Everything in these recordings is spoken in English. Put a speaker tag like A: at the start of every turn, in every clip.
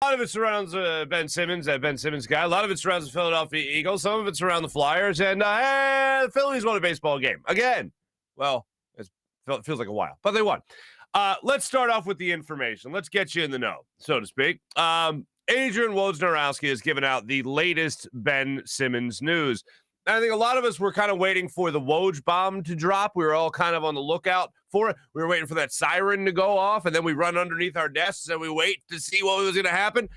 A: A lot of it surrounds Ben Simmons, that Ben Simmons guy. A lot of it surrounds the Philadelphia Eagles. Some of it's around the Flyers. And the Phillies won a baseball game. Again. Well, it feels like a while, but they won. Let's start off with the information. Let's get you in the know, so to speak. Adrian Wojnarowski has given out the latest Ben Simmons news. And I think a lot of us were kind of waiting for the Woj bomb to drop. We were all kind of on the lookout for it. We were waiting for that siren to go off, and then we run underneath our desks and we wait to see what was going to happen.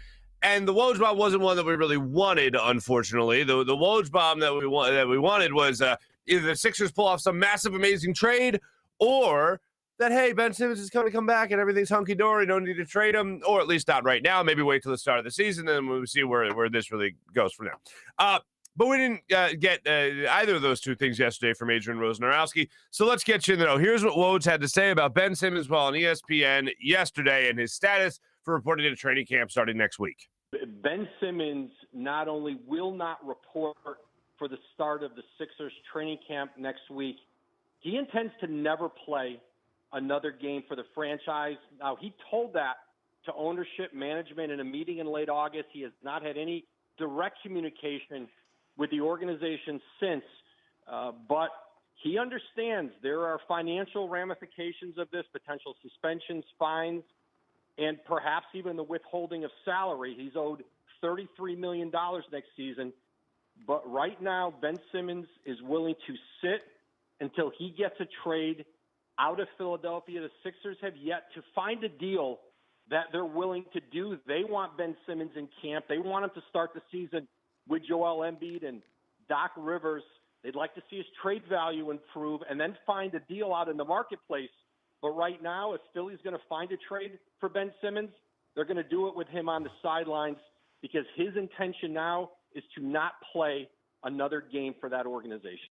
A: And the Woj bomb wasn't one that we really wanted, unfortunately. The Woj bomb that we wanted was either the Sixers pull off some massive, amazing trade, or that, hey, Ben Simmons is going to come back and everything's hunky-dory, no need to trade him, or at least not right now. Maybe wait till the start of the season, and we'll see where this really goes from now. But we didn't get either of those two things yesterday from Adrian Wojnarowski. So let's get you in the know. Here's what Woj had to say about Ben Simmons while on ESPN yesterday and his status for reporting to training camp starting next week.
B: Ben Simmons not only will not report for the start of the Sixers training camp next week, he intends to never play another game for the franchise. Now, he told that to ownership management in a meeting in late August. He has not had any direct communication with the organization since, but he understands there are financial ramifications of this, potential suspensions, fines, and perhaps even the withholding of salary. He's owed $33 million next season, but right now Ben Simmons is willing to sit until he gets a trade out of Philadelphia. The Sixers have yet to find a deal that they're willing to do. They want Ben Simmons in camp. They want him to start the season with Joel Embiid and Doc Rivers. They'd like to see his trade value improve and then find a deal out in the marketplace. But right now, if Philly's going to find a trade for Ben Simmons, they're going to do it with him on the sidelines because his intention now is to not play another game for that organization.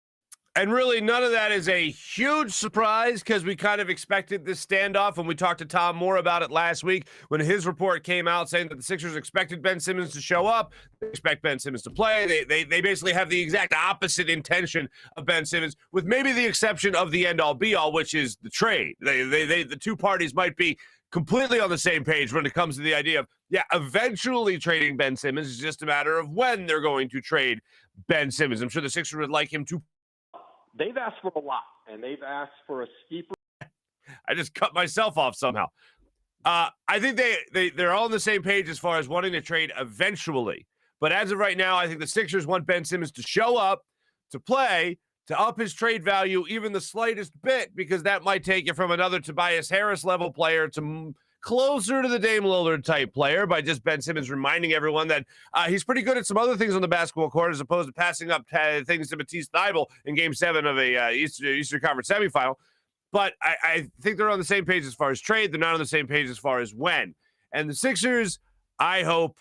A: And really, none of that is a huge surprise because we kind of expected this standoff, and we talked to Tom Moore about it last week when his report came out saying that the Sixers expected Ben Simmons to show up, they expect Ben Simmons to play. They basically have the exact opposite intention of Ben Simmons, with maybe the exception of the end-all, be-all, which is the trade. The two parties might be completely on the same page when it comes to the idea of, eventually trading Ben Simmons. Is just a matter of when they're going to trade Ben Simmons. I'm sure the Sixers would like him to.
B: They've asked for a lot, and they've asked for a steeper.
A: I just cut myself off somehow. I think they're all on the same page as far as wanting to trade eventually. But as of right now, I think the Sixers want Ben Simmons to show up, to play, to up his trade value even the slightest bit, because that might take you from another Tobias Harris level player to closer to the Dame Lillard type player by just Ben Simmons reminding everyone that he's pretty good at some other things on the basketball court as opposed to passing up things to Matisse Thybulle in Game 7 of a Eastern Conference semifinal. But I think they're on the same page as far as trade. They're not on the same page as far as when. And the Sixers, I hope,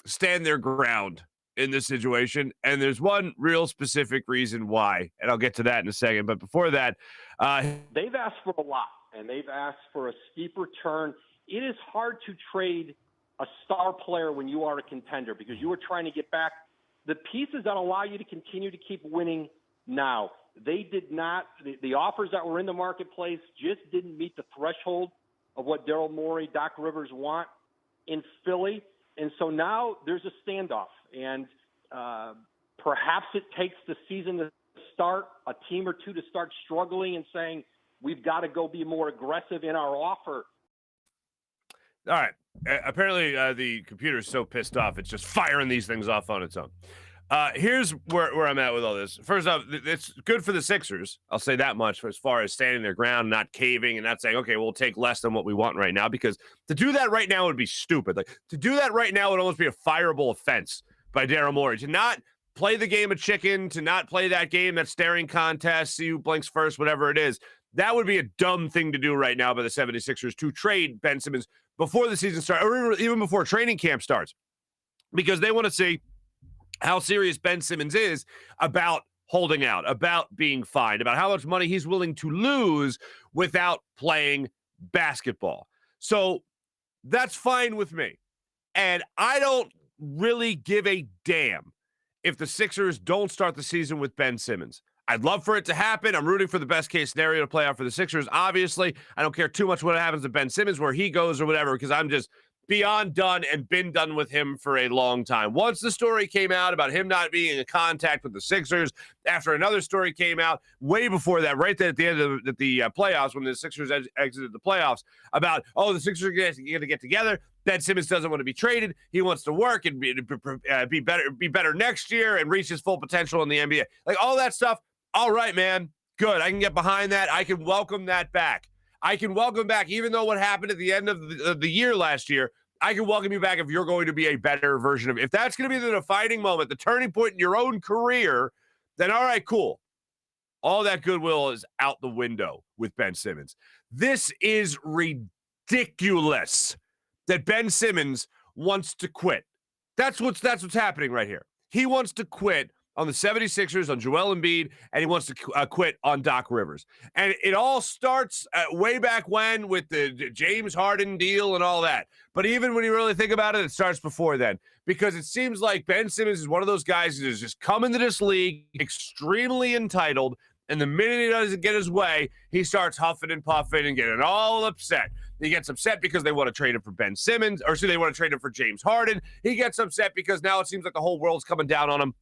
A: stand their ground in this situation. And there's one real specific reason why, and I'll get to that in a second. But before that,
B: they've asked for a lot. And they've asked for a steep return. It is hard to trade a star player when you are a contender because you are trying to get back the pieces that allow you to continue to keep winning now. They did not – the offers that were in the marketplace just didn't meet the threshold of what Daryl Morey, Doc Rivers want in Philly. And so now there's a standoff. And perhaps it takes the season to start, a team or two to start struggling and saying – we've got to go be more aggressive in our offer.
A: All right. Apparently, the computer is so pissed off, it's just firing these things off on its own. Here's where I'm at with all this. First off, it's good for the Sixers. I'll say that much as far as standing their ground, not caving, and not saying, okay, we'll take less than what we want right now, because to do that right now would be stupid. Like, to do that right now would almost be a fireable offense by Daryl Morey. To not play the game of chicken, to not play that game, that staring contest, see who blinks first, whatever it is. That would be a dumb thing to do right now by the 76ers, to trade Ben Simmons before the season starts, or even before training camp starts, because they want to see how serious Ben Simmons is about holding out, about being fined, about how much money he's willing to lose without playing basketball. So that's fine with me. And I don't really give a damn if the Sixers don't start the season with Ben Simmons. I'd love for it to happen. I'm rooting for the best case scenario to play out for the Sixers. Obviously, I don't care too much what happens to Ben Simmons, where he goes or whatever, because beyond done and been done with him for a long time. Once the story came out about him not being in contact with the Sixers, after another story came out way before that, right there at the end of the playoffs, when the Sixers exited the playoffs, about, the Sixers are going to get together. Ben Simmons doesn't want to be traded. He wants to work and be better next year and reach his full potential in the NBA. Like, all that stuff, all right, man, good. I can get behind that. I can welcome that back. I can welcome back, even though what happened at the end of the year last year, I can welcome you back if you're going to be a better version of it. If that's going to be the defining moment, the turning point in your own career, then all right, cool. All that goodwill is out the window with Ben Simmons. This is ridiculous that Ben Simmons wants to quit. That's what's happening right here. He wants to quit on the 76ers, on Joel Embiid, and he wants to quit on Doc Rivers. And it all starts way back when with the James Harden deal and all that. But even when you really think about it, it starts before then. Because it seems like Ben Simmons is one of those guys who has just come into this league extremely entitled, and the minute he doesn't get his way, he starts huffing and puffing and getting all upset. He gets upset because they want to trade him for Ben Simmons, or they want to trade him for James Harden. He gets upset because now it seems like the whole world's coming down on him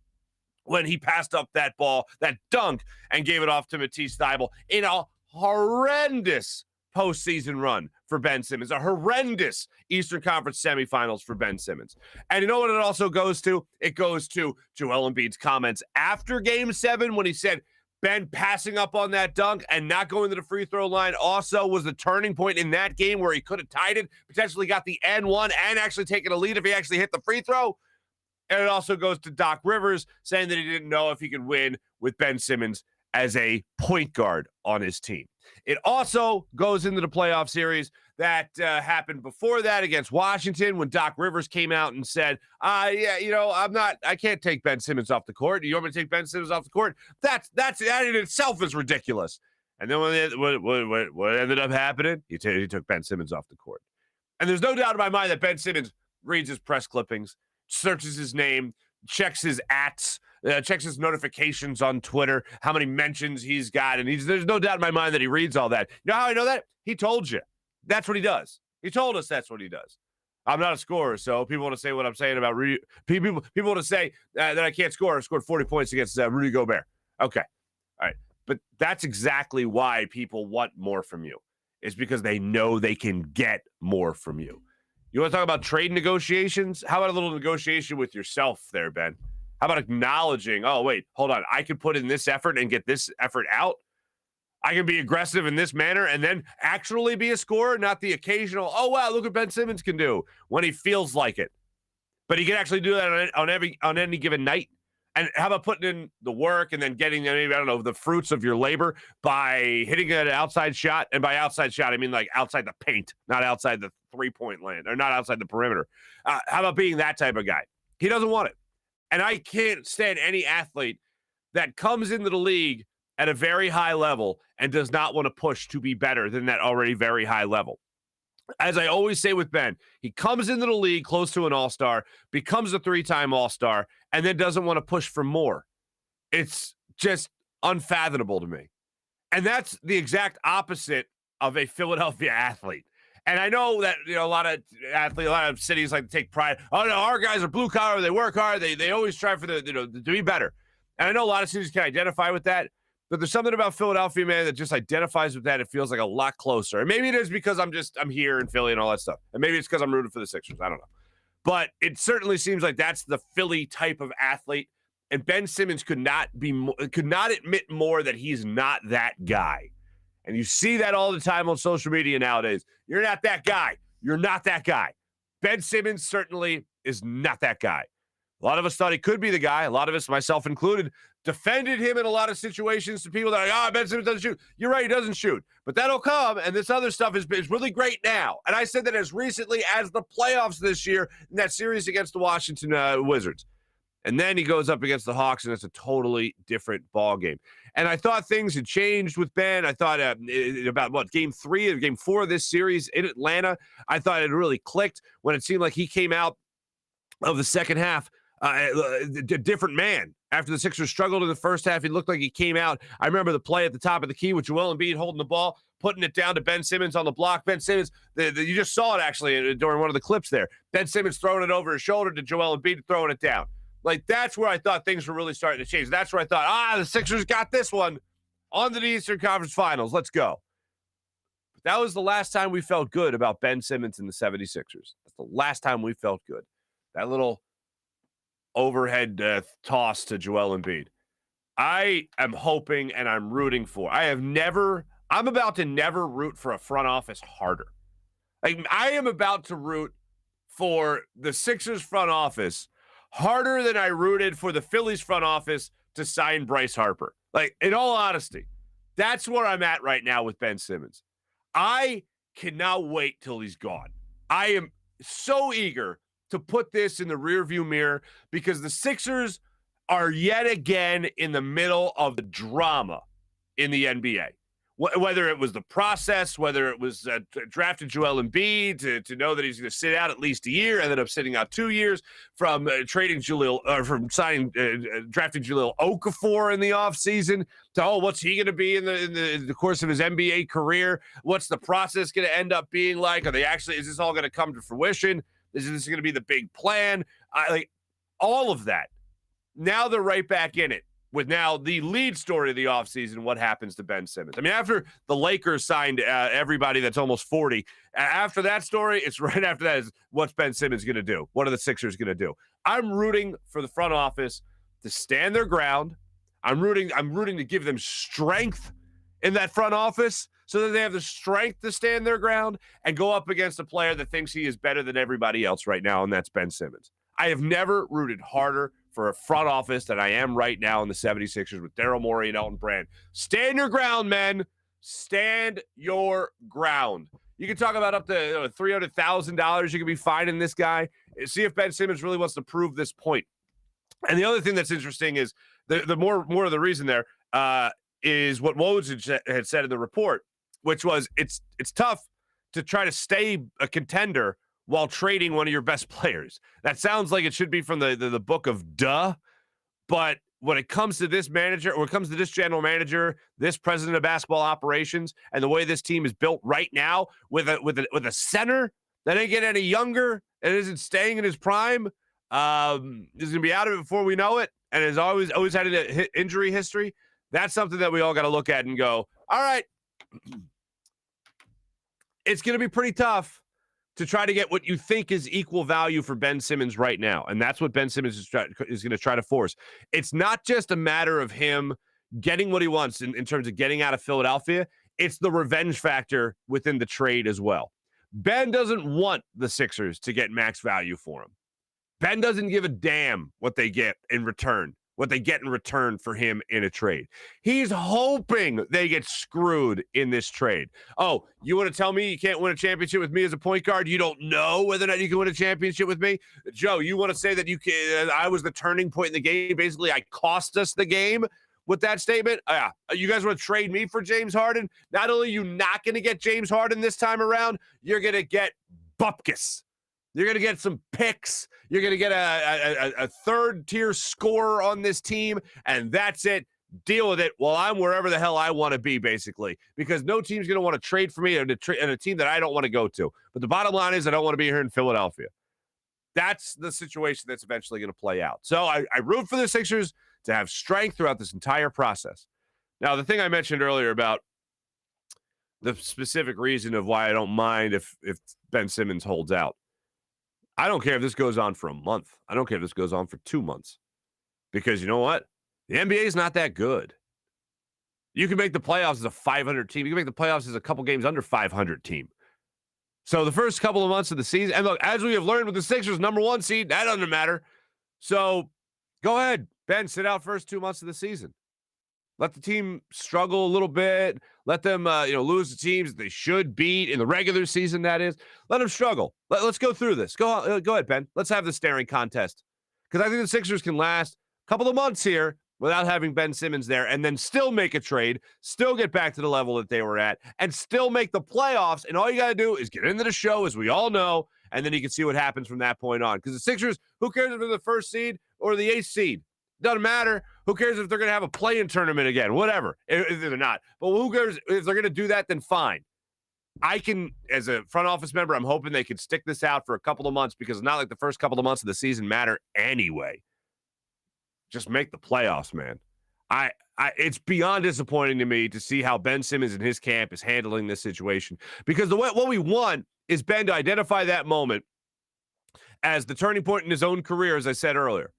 A: when he passed up that ball, that dunk, and gave it off to Matisse Thybulle in a horrendous postseason run for Ben Simmons, a horrendous Eastern Conference semifinals for Ben Simmons. And you know what it also goes to? It goes to Joel Embiid's comments after Game 7 when he said, Ben passing up on that dunk and not going to the free throw line also was the turning point in that game where he could have tied it, potentially got the N1 and actually taken a lead if he actually hit the free throw. And it also goes to Doc Rivers saying that he didn't know if he could win with Ben Simmons as a point guard on his team. It also goes into the playoff series that happened before that against Washington when Doc Rivers came out and said, I can't take Ben Simmons off the court. You want me to take Ben Simmons off the court? That in itself is ridiculous. And then what ended up happening? He took Ben Simmons off the court. And there's no doubt in my mind that Ben Simmons reads his press clippings, searches his name, checks his ats, checks his notifications on Twitter, how many mentions he's got. And there's no doubt in my mind that he reads all that. You know how I know that? He told you. That's what he does. He told us that's what he does. I'm not a scorer, so people want to say what I'm saying about Rudy. People want to say that I can't score. I scored 40 points against Rudy Gobert. Okay. All right. But that's exactly why people want more from you. It's because they know they can get more from you. You want to talk about trade negotiations? How about a little negotiation with yourself there, Ben? How about acknowledging, oh, wait, hold on. I could put in this effort and get this effort out. I can be aggressive in this manner and then actually be a scorer, not the occasional, oh, wow, look what Ben Simmons can do when he feels like it. But he can actually do that on any given night. And how about putting in the work and then getting, the fruits of your labor by hitting an outside shot? And by outside shot, I mean like outside the paint, not outside the three-point land, or not outside the perimeter. How about being that type of guy? He doesn't want it. And I can't stand any athlete that comes into the league at a very high level and does not want to push to be better than that already very high level. As I always say with Ben, he comes into the league close to an all-star, becomes a 3-time all-star, and then doesn't want to push for more. It's just unfathomable to me. And that's the exact opposite of a Philadelphia athlete. And I know that, a lot of athletes, a lot of cities like to take pride. Oh, no, our guys are blue collar. They work hard. They always try for to be better. And I know a lot of cities can identify with that. But there's something about Philadelphia, man, that just identifies with that. It feels like a lot closer. And maybe it is because I'm here in Philly and all that stuff. And maybe it's because I'm rooting for the Sixers. I don't know. But it certainly seems like that's the Philly type of athlete. And Ben Simmons could not admit more that he's not that guy. And you see that all the time on social media nowadays. You're not that guy. You're not that guy. Ben Simmons certainly is not that guy. A lot of us thought he could be the guy. A lot of us, myself included, defended him in a lot of situations to people that are like, Ben Simmons doesn't shoot. You're right, he doesn't shoot. But that'll come, and this other stuff is really great now. And I said that as recently as the playoffs this year in that series against the Washington Wizards. And then he goes up against the Hawks, and it's a totally different ball game. And I thought things had changed with Ben. I thought about Game 3 or Game 4 of this series in Atlanta, I thought it really clicked when it seemed like he came out of the second half a different man. After the Sixers struggled in the first half, he looked like he came out. I remember the play at the top of the key with Joel Embiid holding the ball, putting it down to Ben Simmons on the block. Ben Simmons, you just saw it actually during one of the clips there. Ben Simmons throwing it over his shoulder to Joel Embiid, throwing it down. Like, that's where I thought things were really starting to change. That's where I thought, the Sixers got this one. On to the Eastern Conference Finals. Let's go. But that was the last time we felt good about Ben Simmons and the 76ers. That's the last time we felt good. That little overhead toss to Joel Embiid. I am hoping and I'm rooting for. I'm about to never root for a front office harder. Like, I am about to root for the Sixers front office harder than I rooted for the Phillies front office to sign Bryce Harper. Like, in all honesty, that's where I'm at right now with Ben Simmons. I cannot wait till he's gone. I am so eager to put this in the rearview mirror because the Sixers are yet again in the middle of the drama in the NBA. Whether it was the process, whether it was drafting Joel Embiid to know that he's going to sit out at least a year, ended up sitting out 2 years from drafting Jahlil Okafor in the offseason to, what's he going to be in the course of his NBA career? What's the process going to end up being like? Is this all going to come to fruition? Is this going to be the big plan? All of that. Now they're right back in it with now the lead story of the offseason, what happens to Ben Simmons. I mean, after the Lakers signed everybody that's almost 40, after that story, it's right after that is what's Ben Simmons going to do? What are the Sixers going to do? I'm rooting for the front office to stand their ground. I'm rooting to give them strength in that front office so that they have the strength to stand their ground and go up against a player that thinks he is better than everybody else right now, and that's Ben Simmons. I have never rooted harder for a front office than I am right now in the 76ers with Daryl Morey and Elton Brand. Stand your ground, men. Stand your ground. You can talk about up to $300,000 you can be fining this guy. See if Ben Simmons really wants to prove this point. And the other thing that's interesting is the more of the reason there is what Woj had said in the report, which was it's tough to try to stay a contender while trading one of your best players. That sounds like it should be from the book of Duh, but when it comes to this manager, or it comes to this general manager, this president of basketball operations, and the way this team is built right now with a center that ain't getting any younger and isn't staying in his prime, is going to be out of it before we know it, and has always had an injury history. That's something that we all got to look at and go, all right, it's going to be pretty tough to try to get what you think is equal value for Ben Simmons right now. And that's what Ben Simmons is going to try to force. It's not just a matter of him getting what he wants in terms of getting out of Philadelphia. It's the revenge factor within the trade as well. Ben doesn't want the Sixers to get max value for him. Ben doesn't give a damn what they get in return. What they get in return for him in a trade. He's hoping they get screwed in this trade. Oh, you want to tell me you can't win a championship with me as a point guard? You don't know whether or not you can win a championship with me? Joe, you want to say that I was the turning point in the game? Basically, I cost us the game with that statement? You guys want to trade me for James Harden? Not only are you not going to get James Harden this time around, you're going to get Bupkis. You're going to get some picks. You're going to get a third-tier scorer on this team, and that's it. Deal with it while I'm wherever the hell I want to be, basically, because no team's going to want to trade for me and a team that I don't want to go to. But the bottom line is I don't want to be here in Philadelphia. That's the situation that's eventually going to play out. So I root for the Sixers to have strength throughout this entire process. Now, the thing I mentioned earlier about the specific reason of why I don't mind if Ben Simmons holds out, I don't care if this goes on for a month. I don't care if this goes on for 2 months. Because you know what? The NBA is not that good. You can make the playoffs as a 500 team. You can make the playoffs as a couple games under 500 team. So the first couple of months of the season, and look, as we have learned with the Sixers, number 1 seed, that doesn't matter. So go ahead, Ben, sit out first 2 months of the season. Let the team struggle a little bit. Let them, lose the teams they should beat in the regular season, that is. Let them struggle. Let's go through this. Go ahead, Ben. Let's have the staring contest. Because I think the Sixers can last a couple of months here without having Ben Simmons there and then still make a trade, still get back to the level that they were at, and still make the playoffs. And all you got to do is get into the show, as we all know, and then you can see what happens from that point on. Because the Sixers, who cares if they're the first seed or the 8th seed? Doesn't matter. Who cares if they're going to have a play-in tournament again? Whatever. If they're not. But who cares if they're going to do that, then fine. I can, as a front office member, I'm hoping they can stick this out for a couple of months because it's not like the first couple of months of the season matter anyway. Just make the playoffs, man. It's beyond disappointing to me to see how Ben Simmons and his camp is handling this situation because what we want is Ben to identify that moment as the turning point in his own career, as I said earlier.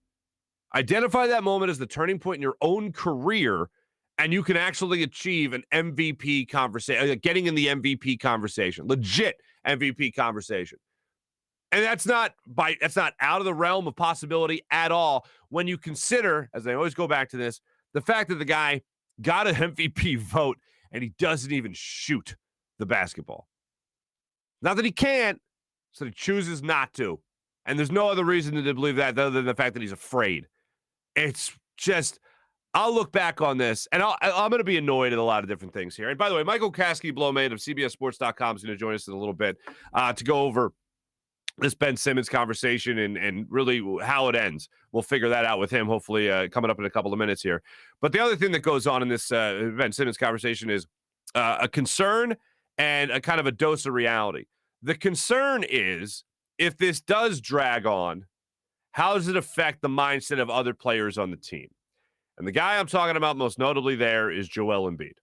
A: Identify that moment as the turning point in your own career, and you can actually achieve an MVP conversation, getting in the MVP conversation, legit MVP conversation. And that's not out of the realm of possibility at all when you consider, as I always go back to this, the fact that the guy got an MVP vote and he doesn't even shoot the basketball. Not that he can't, so he chooses not to. And there's no other reason to believe that other than the fact that he's afraid. It's just, I'll look back on this, and I'm going to be annoyed at a lot of different things here. And by the way, Michael Kasky-Blomade of CBSSports.com is going to join us in a little bit to go over this Ben Simmons conversation and really how it ends. We'll figure that out with him, hopefully coming up in a couple of minutes here. But the other thing that goes on in this Ben Simmons conversation is a concern and a kind of a dose of reality. The concern is, if this does drag on, how does it affect the mindset of other players on the team? And the guy I'm talking about most notably there is Joel Embiid.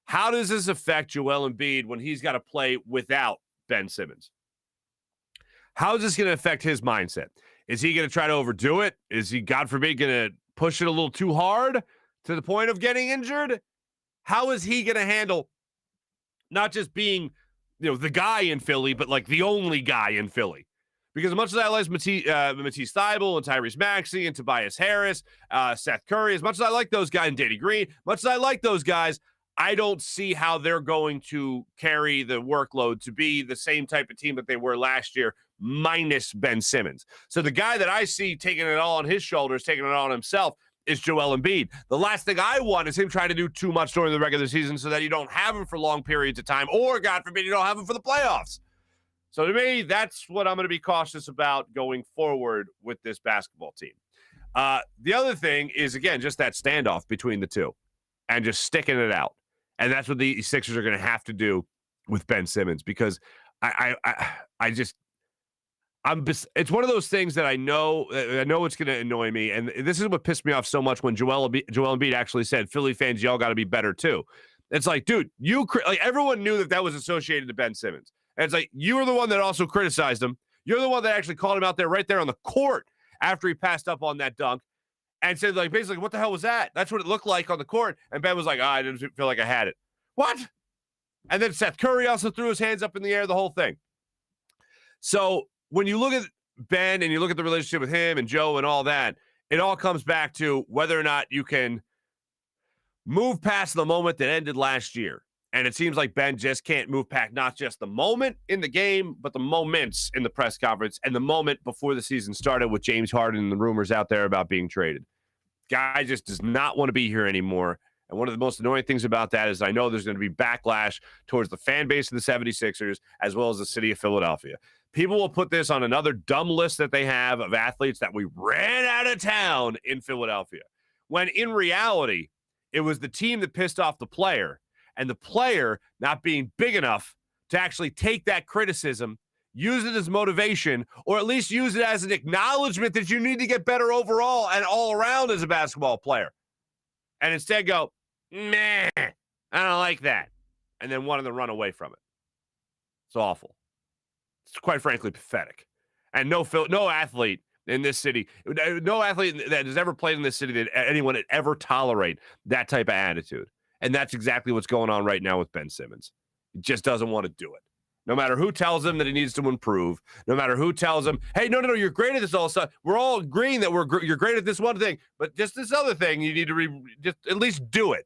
A: How does this affect Joel Embiid when he's got to play without Ben Simmons? How is this going to affect his mindset? Is he going to try to overdo it? Is he, God forbid, going to push it a little too hard to the point of getting injured? How is he going to handle not just being, the guy in Philly, but like the only guy in Philly? Because as much as I like Matisse Thybulle and Tyrese Maxey and Tobias Harris, Seth Curry, as much as I like those guys, and Danny Green, much as I like those guys, I don't see how they're going to carry the workload to be the same type of team that they were last year, minus Ben Simmons. So the guy that I see taking it all on his shoulders, taking it all on himself, is Joel Embiid. The last thing I want is him trying to do too much during the regular season so that you don't have him for long periods of time, or, God forbid, you don't have him for the playoffs. So to me, that's what I'm going to be cautious about going forward with this basketball team. The other thing is, again, just that standoff between the two and just sticking it out. And that's what the Sixers are going to have to do with Ben Simmons, because it's one of those things that I know it's going to annoy me. And this is what pissed me off so much when Joel Embiid actually said, Philly fans, y'all got to be better too. It's like, dude, everyone knew that was associated to Ben Simmons. And it's like, you were the one that also criticized him. You're the one that actually called him out there right there on the court after he passed up on that dunk and said, like, basically, what the hell was that? That's what it looked like on the court. And Ben was like, I didn't feel like I had it. What? And then Seth Curry also threw his hands up in the air, the whole thing. So when you look at Ben and you look at the relationship with him and Joe and all that, it all comes back to whether or not you can move past the moment that ended last year. And it seems like Ben just can't move past not just the moment in the game, but the moments in the press conference and the moment before the season started with James Harden and the rumors out there about being traded. Guy just does not want to be here anymore. And one of the most annoying things about that is I know there's going to be backlash towards the fan base of the 76ers as well as the city of Philadelphia. People will put this on another dumb list that they have of athletes that we ran out of town in Philadelphia, when in reality, it was the team that pissed off the player, and the player not being big enough to actually take that criticism, use it as motivation, or at least use it as an acknowledgement that you need to get better overall and all around as a basketball player. And instead go, meh, I don't like that. And then wanting to run away from it. It's awful. It's quite frankly pathetic. And no athlete in this city, no athlete that has ever played in this city that anyone would ever tolerate that type of attitude. And that's exactly what's going on right now with Ben Simmons. He just doesn't want to do it. No matter who tells him that he needs to improve, no matter who tells him, hey, no, you're great at this all stuff. We're all agreeing that you're great at this one thing, but just this other thing, you need to just at least do it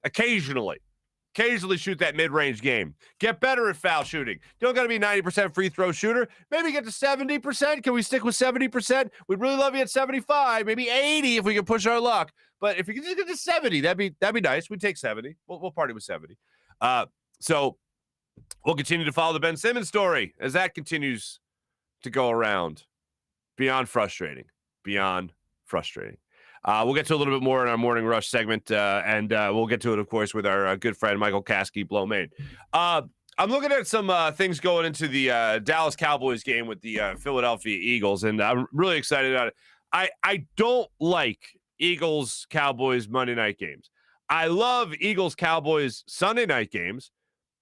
A: occasionally. Occasionally shoot that mid-range game. Get better at foul shooting. You don't got to be 90% free throw shooter. Maybe get to 70%. Can we stick with 70%? We'd really love you at 75, maybe 80 if we can push our luck. But if you can just get to 70, that'd be nice. We'd take 70. We'll party with 70. So we'll continue to follow the Ben Simmons story as that continues to go around. Beyond frustrating. We'll get to a little bit more in our Morning Rush segment, and we'll get to it, of course, with our good friend Michael Kasky, Blow Maine. I'm looking at some things going into the Dallas Cowboys game with the Philadelphia Eagles, and I'm really excited about it. I don't like Eagles-Cowboys Monday night games. I love Eagles-Cowboys Sunday night games.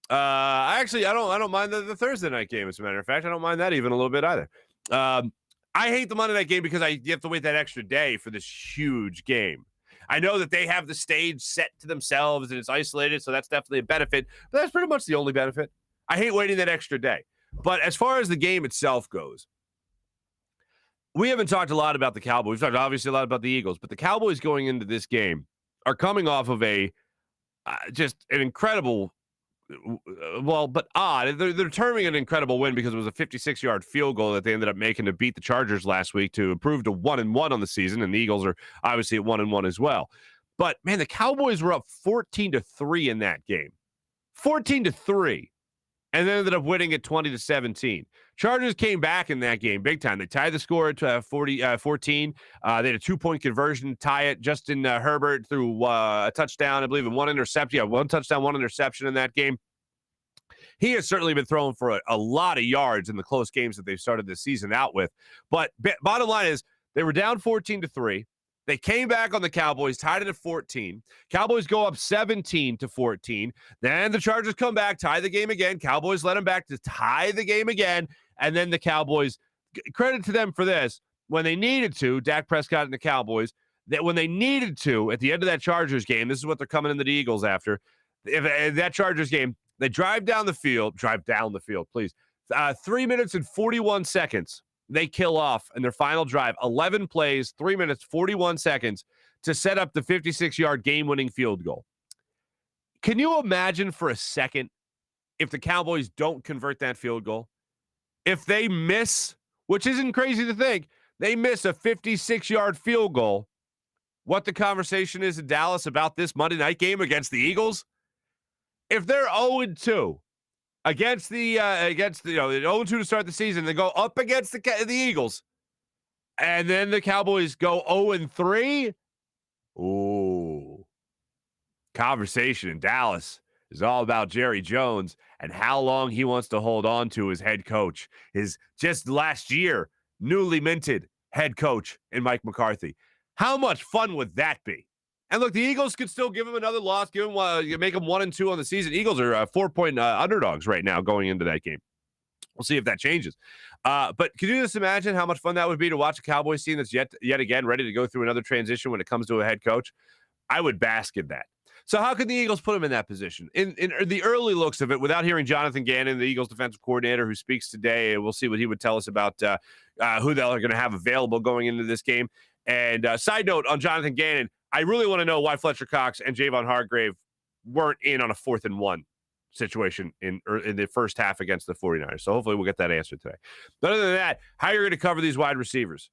A: I don't mind the Thursday night game, as a matter of fact. I don't mind that even a little bit either. I hate the Monday night game because you have to wait that extra day for this huge game. I know that they have the stage set to themselves and it's isolated, so that's definitely a benefit, but that's pretty much the only benefit. I hate waiting that extra day. But as far as the game itself goes, we haven't talked a lot about the Cowboys. We've talked obviously a lot about the Eagles, but the Cowboys going into this game are coming off of just an incredible, but odd. They're terming an incredible win because it was a 56-yard field goal that they ended up making to beat the Chargers last week to improve to 1-1 on the season, and the Eagles are obviously at 1-1 as well. But man, the Cowboys were up 14-3 in that game, 14-3, and then ended up winning at 20-17. Chargers came back in that game big time. They tied the score at 14. They had a 2-point conversion to tie it. Justin Herbert threw a touchdown, I believe, and one interception. Yeah, one touchdown, one interception in that game. He has certainly been throwing for a lot of yards in the close games that they've started this season out with. But bottom line is they were down 14-3. They came back on the Cowboys, tied it at 14. Cowboys go up 17-14. Then the Chargers come back, tie the game again. Cowboys let them back to tie the game again. And then the Cowboys, credit to them for this, when they needed to, Dak Prescott and the Cowboys, that when they needed to, at the end of that Chargers game, this is what they're coming into the Eagles after. If that Chargers game, they drive down the field, please. 3 minutes and 41 seconds. They kill off in their final drive, 11 plays, 3 minutes, 41 seconds to set up the 56-yard game-winning field goal. Can you imagine for a second if the Cowboys don't convert that field goal? If they miss, which isn't crazy to think, they miss a 56-yard field goal, what the conversation is in Dallas about this Monday night game against the Eagles? If they're 0-2, against the 0-2 to start the season, they go up against the Eagles, and then the Cowboys go 0-3. Ooh, conversation in Dallas is all about Jerry Jones and how long he wants to hold on to his head coach, his just last year newly minted head coach in Mike McCarthy. How much fun would that be? And look, the Eagles could still give him another loss, make them 1-2 on the season. Eagles are 4-point underdogs right now going into that game. We'll see if that changes. But could you just imagine how much fun that would be to watch a Cowboys team that's yet again ready to go through another transition when it comes to a head coach? I would bask in that. So how could the Eagles put him in that position? In the early looks of it, without hearing Jonathan Gannon, the Eagles defensive coordinator who speaks today, we'll see what he would tell us about who they're going to have available going into this game. And side note on Jonathan Gannon, I really want to know why Fletcher Cox and Javon Hargrave weren't in on a 4th and 1 situation in the first half against the 49ers. So hopefully we'll get that answer today. But other than that, how you're going to cover these wide receivers,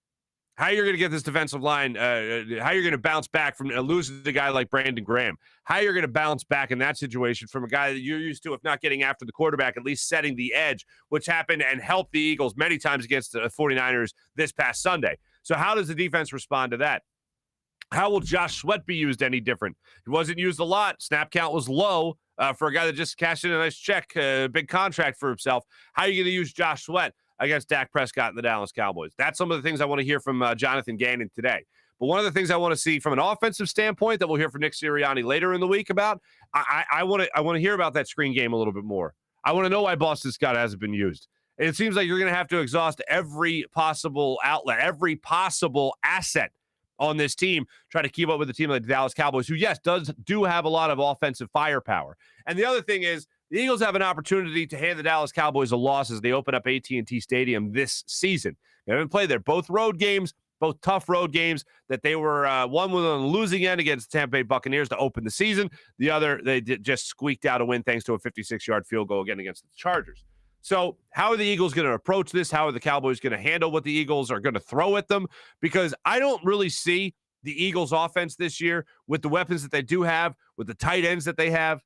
A: how you're going to get this defensive line, how you're going to bounce back from losing to a guy like Brandon Graham, how you're going to bounce back in that situation from a guy that you're used to, if not getting after the quarterback, at least setting the edge, which happened and helped the Eagles many times against the 49ers this past Sunday. So how does the defense respond to that? How will Josh Sweat be used any different? He wasn't used a lot. Snap count was low for a guy that just cashed in a nice check, big contract for himself. How are you going to use Josh Sweat against Dak Prescott and the Dallas Cowboys? That's some of the things I want to hear from Jonathan Gannon today. But one of the things I want to see from an offensive standpoint that we'll hear from Nick Sirianni later in the week about, I want to hear about that screen game a little bit more. I want to know why Boston Scott hasn't been used. It seems like you're going to have to exhaust every possible outlet, every possible asset on this team, try to keep up with the team like the Dallas Cowboys, who, yes, do have a lot of offensive firepower. And the other thing is the Eagles have an opportunity to hand the Dallas Cowboys a loss as they open up AT&T Stadium this season. They haven't played there. Both road games, both tough road games that they were, one was on the losing end against the Tampa Bay Buccaneers to open the season. The other, they just squeaked out a win thanks to a 56-yard field goal again against the Chargers. So how are the Eagles going to approach this? How are the Cowboys going to handle what the Eagles are going to throw at them? Because I don't really see the Eagles offense this year with the weapons that they do have, with the tight ends that they have.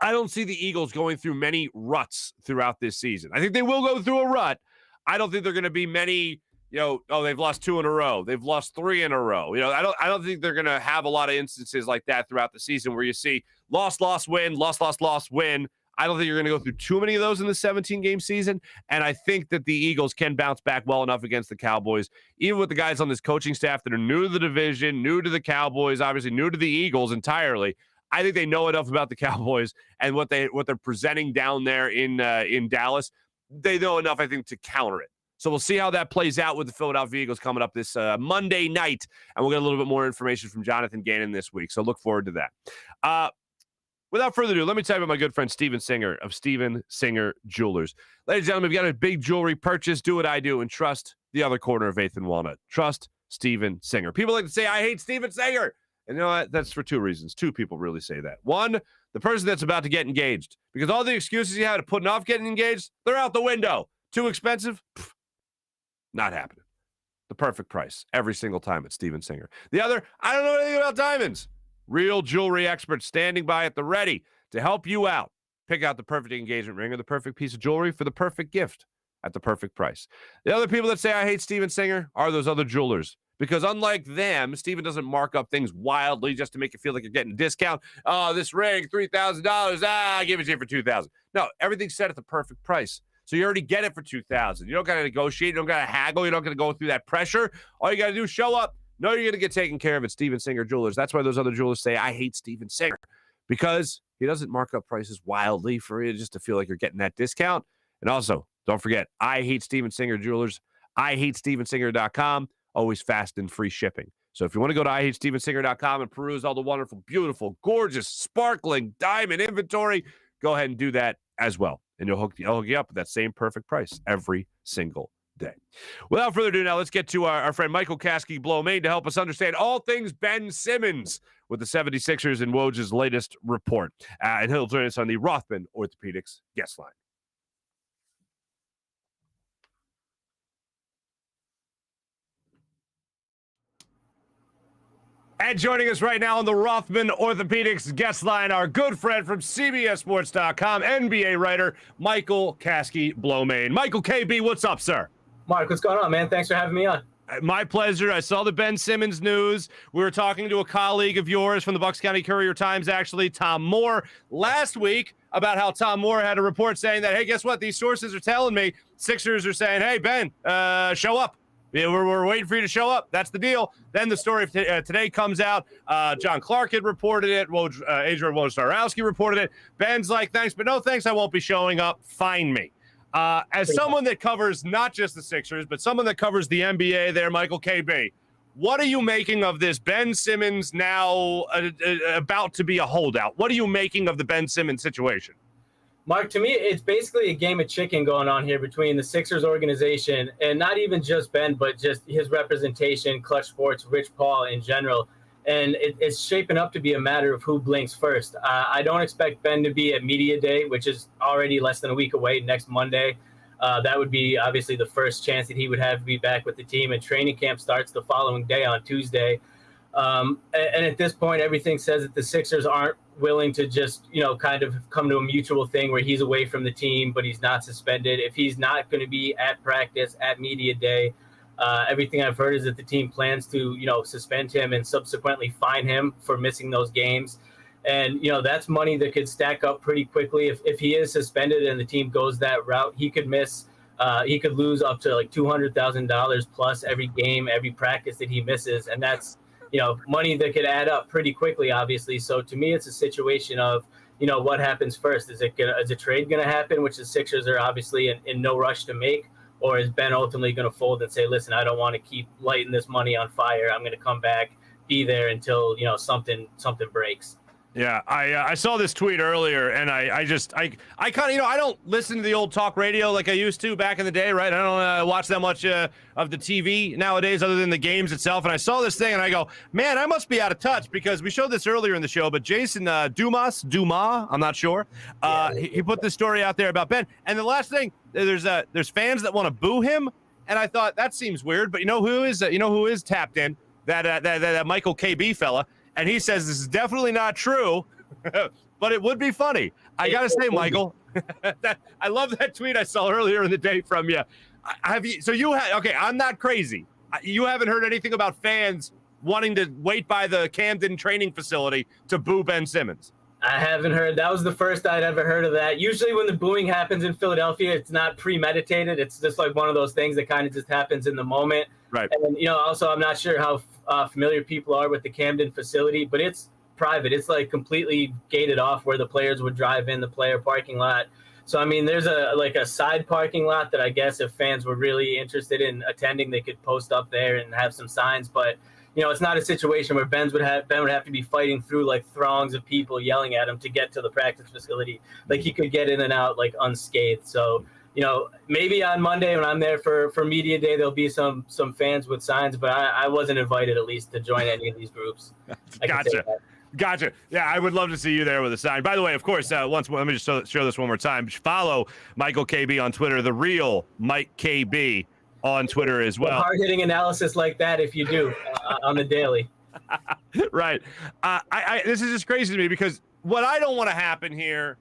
A: I don't see the Eagles going through many ruts throughout this season. I think they will go through a rut. I don't think they're going to be many, they've lost 2 in a row. They've lost 3 in a row. I don't think they're going to have a lot of instances like that throughout the season where you see loss, win, loss, win. I don't think you're going to go through too many of those in the 17-game season, and I think that the Eagles can bounce back well enough against the Cowboys, even with the guys on this coaching staff that are new to the division, new to the Cowboys, obviously new to the Eagles entirely. I think they know enough about the Cowboys and what they're presenting down there in Dallas. They know enough, I think, to counter it. So we'll see how that plays out with the Philadelphia Eagles coming up this Monday night, and we'll get a little bit more information from Jonathan Gannon this week. So look forward to that. Without further ado, let me tell you about my good friend Steven Singer of Steven Singer Jewelers. Ladies and gentlemen, if you got a big jewelry purchase, do what I do and trust the other corner of Eighth and Walnut. Trust Steven Singer. People like to say, I hate Steven Singer. And you know what? That's for 2 reasons. 2 people really say that. 1, the person that's about to get engaged. Because all the excuses you had to putting off getting engaged, they're out the window. Too expensive? Pfft, not happening. The perfect price every single time at Steven Singer. The other, I don't know anything about diamonds. Real jewelry experts standing by at the ready to help you out. Pick out the perfect engagement ring or the perfect piece of jewelry for the perfect gift at the perfect price. The other people that say I hate Steven Singer are those other jewelers. Because unlike them, Steven doesn't mark up things wildly just to make you feel like you're getting a discount. Oh, this ring, $3,000. I give it to you for $2,000. No, everything's set at the perfect price. So you already get it for $2,000. You don't got to negotiate. You don't got to haggle. You don't got to go through that pressure. All you got to do is show up. No, you're going to get taken care of at Steven Singer Jewelers. That's why those other jewelers say, I hate Steven Singer, because he doesn't mark up prices wildly for you just to feel like you're getting that discount. And also, don't forget, I hate Steven Singer Jewelers. IHateStevenSinger.com. Always fast and free shipping. So if you want to go to IHateStevenSinger.com and peruse all the wonderful, beautiful, gorgeous, sparkling diamond inventory, go ahead and do that as well. And I'll hook you up with that same perfect price every single day. Without further ado, now let's get to our friend Michael Kasky-Blomain to help us understand all things Ben Simmons with the 76ers and Woj's latest report. And he'll join us on the Rothman Orthopaedics guest line. And joining us right now on the Rothman Orthopaedics guest line, our good friend from CBSSports.com, NBA writer, Michael Kasky-Blomain. Michael KB, what's up, sir?
C: Marc, what's going on, man? Thanks for having me on.
A: My pleasure. I saw the Ben Simmons news. We were talking to a colleague of yours from the Bucks County Courier-Times, actually, Tom Moore, last week about how Tom Moore had a report saying that, hey, guess what? These sources are telling me Sixers are saying, hey, Ben, show up. We're waiting for you to show up. That's the deal. Then the story today comes out. John Clark had reported it. Adrian Wojnarowski reported it. Ben's like, thanks, but no thanks. I won't be showing up. Find me. As someone that covers not just the Sixers, but someone that covers the NBA there, Michael KB, what are you making of this Ben Simmons now about to be a holdout? What are you making of the Ben Simmons situation?
C: Marc, to me, it's basically a game of chicken going on here between the Sixers organization and not even just Ben, but just his representation, Clutch Sports, Rich Paul in general. And it's shaping up to be a matter of who blinks first. I don't expect Ben to be at Media Day, which is already less than a week away, next Monday. That would be obviously the first chance that he would have to be back with the team. And training camp starts the following day on Tuesday. And at this point, everything says that the Sixers aren't willing to just, kind of come to a mutual thing where he's away from the team, but he's not suspended. If he's not going to be at practice, at Media Day, everything I've heard is that the team plans to, suspend him and subsequently fine him for missing those games. And, that's money that could stack up pretty quickly. If he is suspended and the team goes that route, he could lose up to like $200,000 plus every game, every practice that he misses. And that's, money that could add up pretty quickly, obviously. So to me, it's a situation of, what happens first? Is a trade going to happen, which the Sixers are obviously in no rush to make? Or is Ben ultimately going to fold and say, listen, I don't want to keep lighting this money on fire. I'm going to come back, be there until, something breaks.
A: Yeah, I saw this tweet earlier, and I kind of, I don't listen to the old talk radio like I used to back in the day, right? I don't watch that much of the TV nowadays other than the games itself. And I saw this thing, and I go, man, I must be out of touch, because we showed this earlier in the show, but Jason Dumas, I'm not sure. He put this story out there about Ben. And the last thing, there's fans that want to boo him, and I thought that seems weird. But you know who is tapped in? That Michael KB fella. And he says this is definitely not true, but it would be funny. I got to say, Michael, I love that tweet I saw earlier in the day from you. Have you? So you had okay. I'm not crazy. You haven't heard anything about fans wanting to wait by the Camden training facility to boo Ben Simmons?
C: I haven't heard. That was the first I'd ever heard of that. Usually when the booing happens in Philadelphia, it's not premeditated. It's just like one of those things that kind of just happens in the moment.
A: Right.
C: And, also I'm not sure how familiar people are with the Camden facility, but it's private. It's like completely gated off where the players would drive in the player parking lot. So, I mean, there's a side parking lot that I guess if fans were really interested in attending, they could post up there and have some signs. But, it's not a situation where Ben would have to be fighting through like throngs of people yelling at him to get to the practice facility. Like he could get in and out like unscathed. So, maybe on Monday when I'm there for media day, there'll be some fans with signs, but I wasn't invited at least to join any of these groups.
A: Gotcha. Yeah, I would love to see you there with a sign. By the way, of course, once more, let me just show this one more time. Follow Michael KB on Twitter, the real Mike KB on Twitter as well.
C: Hard-hitting analysis like that if you do on the daily.
A: Right. This is just crazy to me because what I don't want to happen here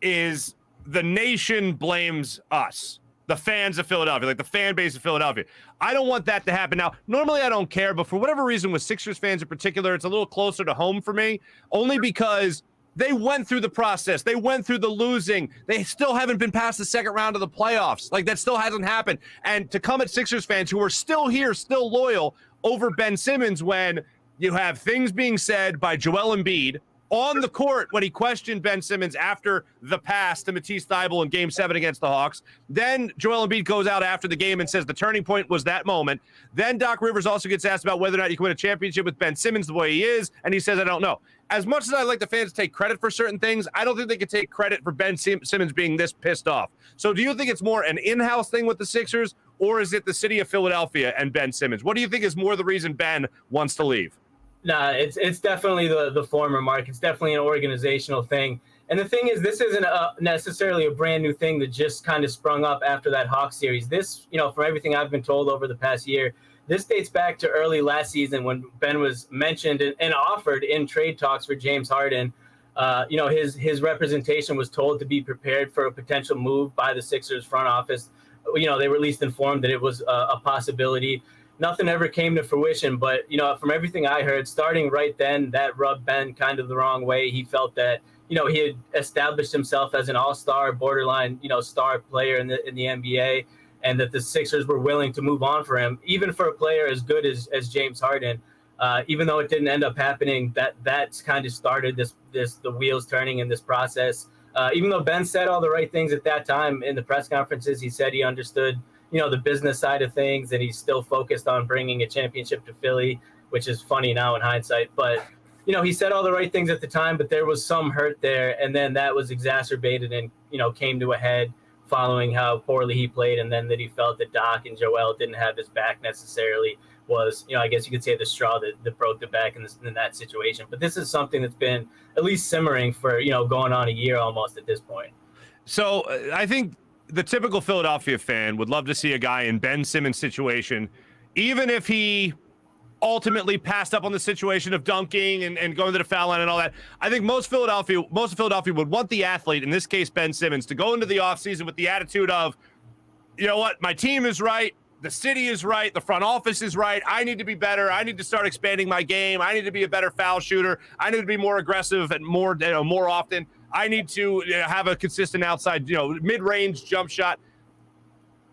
A: is the nation blames us, the fans of Philadelphia, like the fan base of Philadelphia. I don't want that to happen. Now, normally I don't care, but for whatever reason with Sixers fans in particular, it's a little closer to home for me, only because they went through the process. They went through the losing. They still haven't been past the second round of the playoffs. Like, that still hasn't happened. And to come at Sixers fans who are still here, still loyal over Ben Simmons when you have things being said by Joel Embiid on the court when he questioned Ben Simmons after the pass to Matisse Thybulle in Game 7 against the Hawks. Then Joel Embiid goes out after the game and says the turning point was that moment. Then Doc Rivers also gets asked about whether or not you can win a championship with Ben Simmons the way he is, and he says, I don't know. As much as I like the fans to take credit for certain things, I don't think they can take credit for Ben Simmons being this pissed off. So do you think it's more an in-house thing with the Sixers, or is it the city of Philadelphia and Ben Simmons? What do you think is more the reason Ben wants to leave?
C: Nah, it's definitely the former, Mark. It's definitely an organizational thing. And the thing is, this isn't necessarily a brand new thing that just kind of sprung up after that Hawks series. This, from everything I've been told over the past year, this dates back to early last season when Ben was mentioned and offered in trade talks for James Harden. His representation was told to be prepared for a potential move by the Sixers front office. They were at least informed that it was a possibility. Nothing ever came to fruition, but, from everything I heard, starting right then, that rubbed Ben kind of the wrong way. He felt that, he had established himself as an all-star, borderline, star player in the NBA, and that the Sixers were willing to move on for him, even for a player as good as James Harden. Even though it didn't end up happening, that's kind of started the wheels turning in this process. Even though Ben said all the right things at that time in the press conferences, he said he understood the business side of things, and he's still focused on bringing a championship to Philly, which is funny now in hindsight. But, he said all the right things at the time, but there was some hurt there. And then that was exacerbated and, came to a head following how poorly he played. And then that he felt that Doc and Joel didn't have his back necessarily was, I guess you could say the straw that broke the back in that situation. But this is something that's been at least simmering for, going on a year almost at this point.
A: So I think the typical Philadelphia fan would love to see a guy in Ben Simmons' situation, even if he ultimately passed up on the situation of dunking and going to the foul line and all that. I think most of Philadelphia would want the athlete, in this case Ben Simmons, to go into the offseason with the attitude of, you know what, my team is right, the city is right, the front office is right, I need to be better, I need to start expanding my game, I need to be a better foul shooter, I need to be more aggressive and more often. I need to have a consistent outside, mid-range jump shot.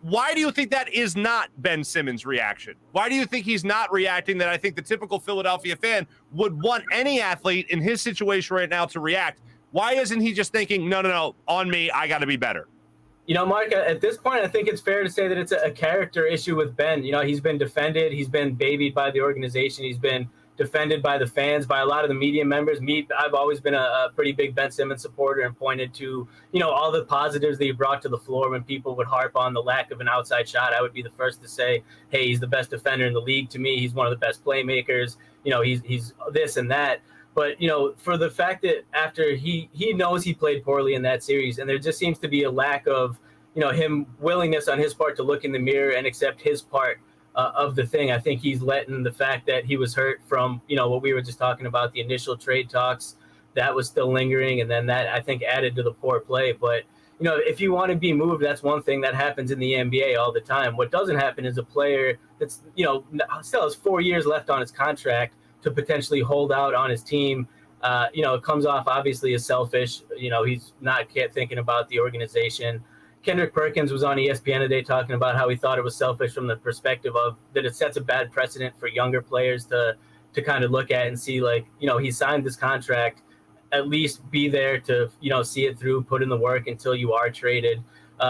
A: Why do you think that is not Ben Simmons' reaction? Why do you think he's not reacting that I think the typical Philadelphia fan would want any athlete in his situation right now to react? Why isn't he just thinking, no, on me, I got to be better?
C: Mark, at this point, I think it's fair to say that it's a character issue with Ben. He's been defended. He's been babied by the organization. He's been defended by the fans, by a lot of the media members. I've always been a pretty big Ben Simmons supporter and pointed to, all the positives that he brought to the floor. When people would harp on the lack of an outside shot, I would be the first to say, hey, he's the best defender in the league to me. He's one of the best playmakers. He's this and that. But, for the fact that after he knows he played poorly in that series, and there just seems to be a lack of, him willingness on his part to look in the mirror and accept his part of the thing. I think he's letting the fact that he was hurt from, what we were just talking about, the initial trade talks, that was still lingering. And then that, I think, added to the poor play. But, if you want to be moved, that's one thing that happens in the NBA all the time. What doesn't happen is a player that's, still has 4 years left on his contract to potentially hold out on his team. It comes off obviously as selfish. He's not thinking about the organization. Kendrick Perkins was on ESPN today talking about how he thought it was selfish from the perspective of that it sets a bad precedent for younger players to kind of look at and see, like, he signed this contract, at least be there to, see it through, put in the work until you are traded.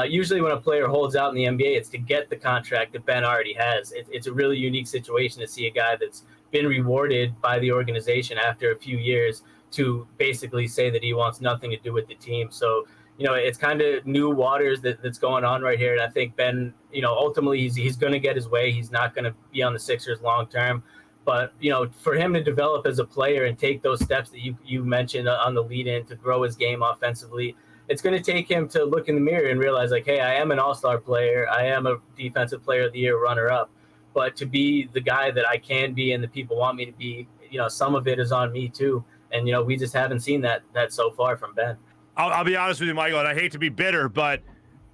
C: Usually when a player holds out in the NBA, it's to get the contract that Ben already has. It's a really unique situation to see a guy that's been rewarded by the organization after a few years to basically say that he wants nothing to do with the team. So, it's kind of new waters that's going on right here. And I think Ben, ultimately he's going to get his way. He's not going to be on the Sixers long term. But, for him to develop as a player and take those steps that you mentioned on the lead in to grow his game offensively, it's going to take him to look in the mirror and realize, like, hey, I am an all-star player. I am a defensive player of the year runner-up. But to be the guy that I can be and the people want me to be, some of it is on me too. And, we just haven't seen that so far from Ben.
A: I'll be honest with you, Michael, and I hate to be bitter, but,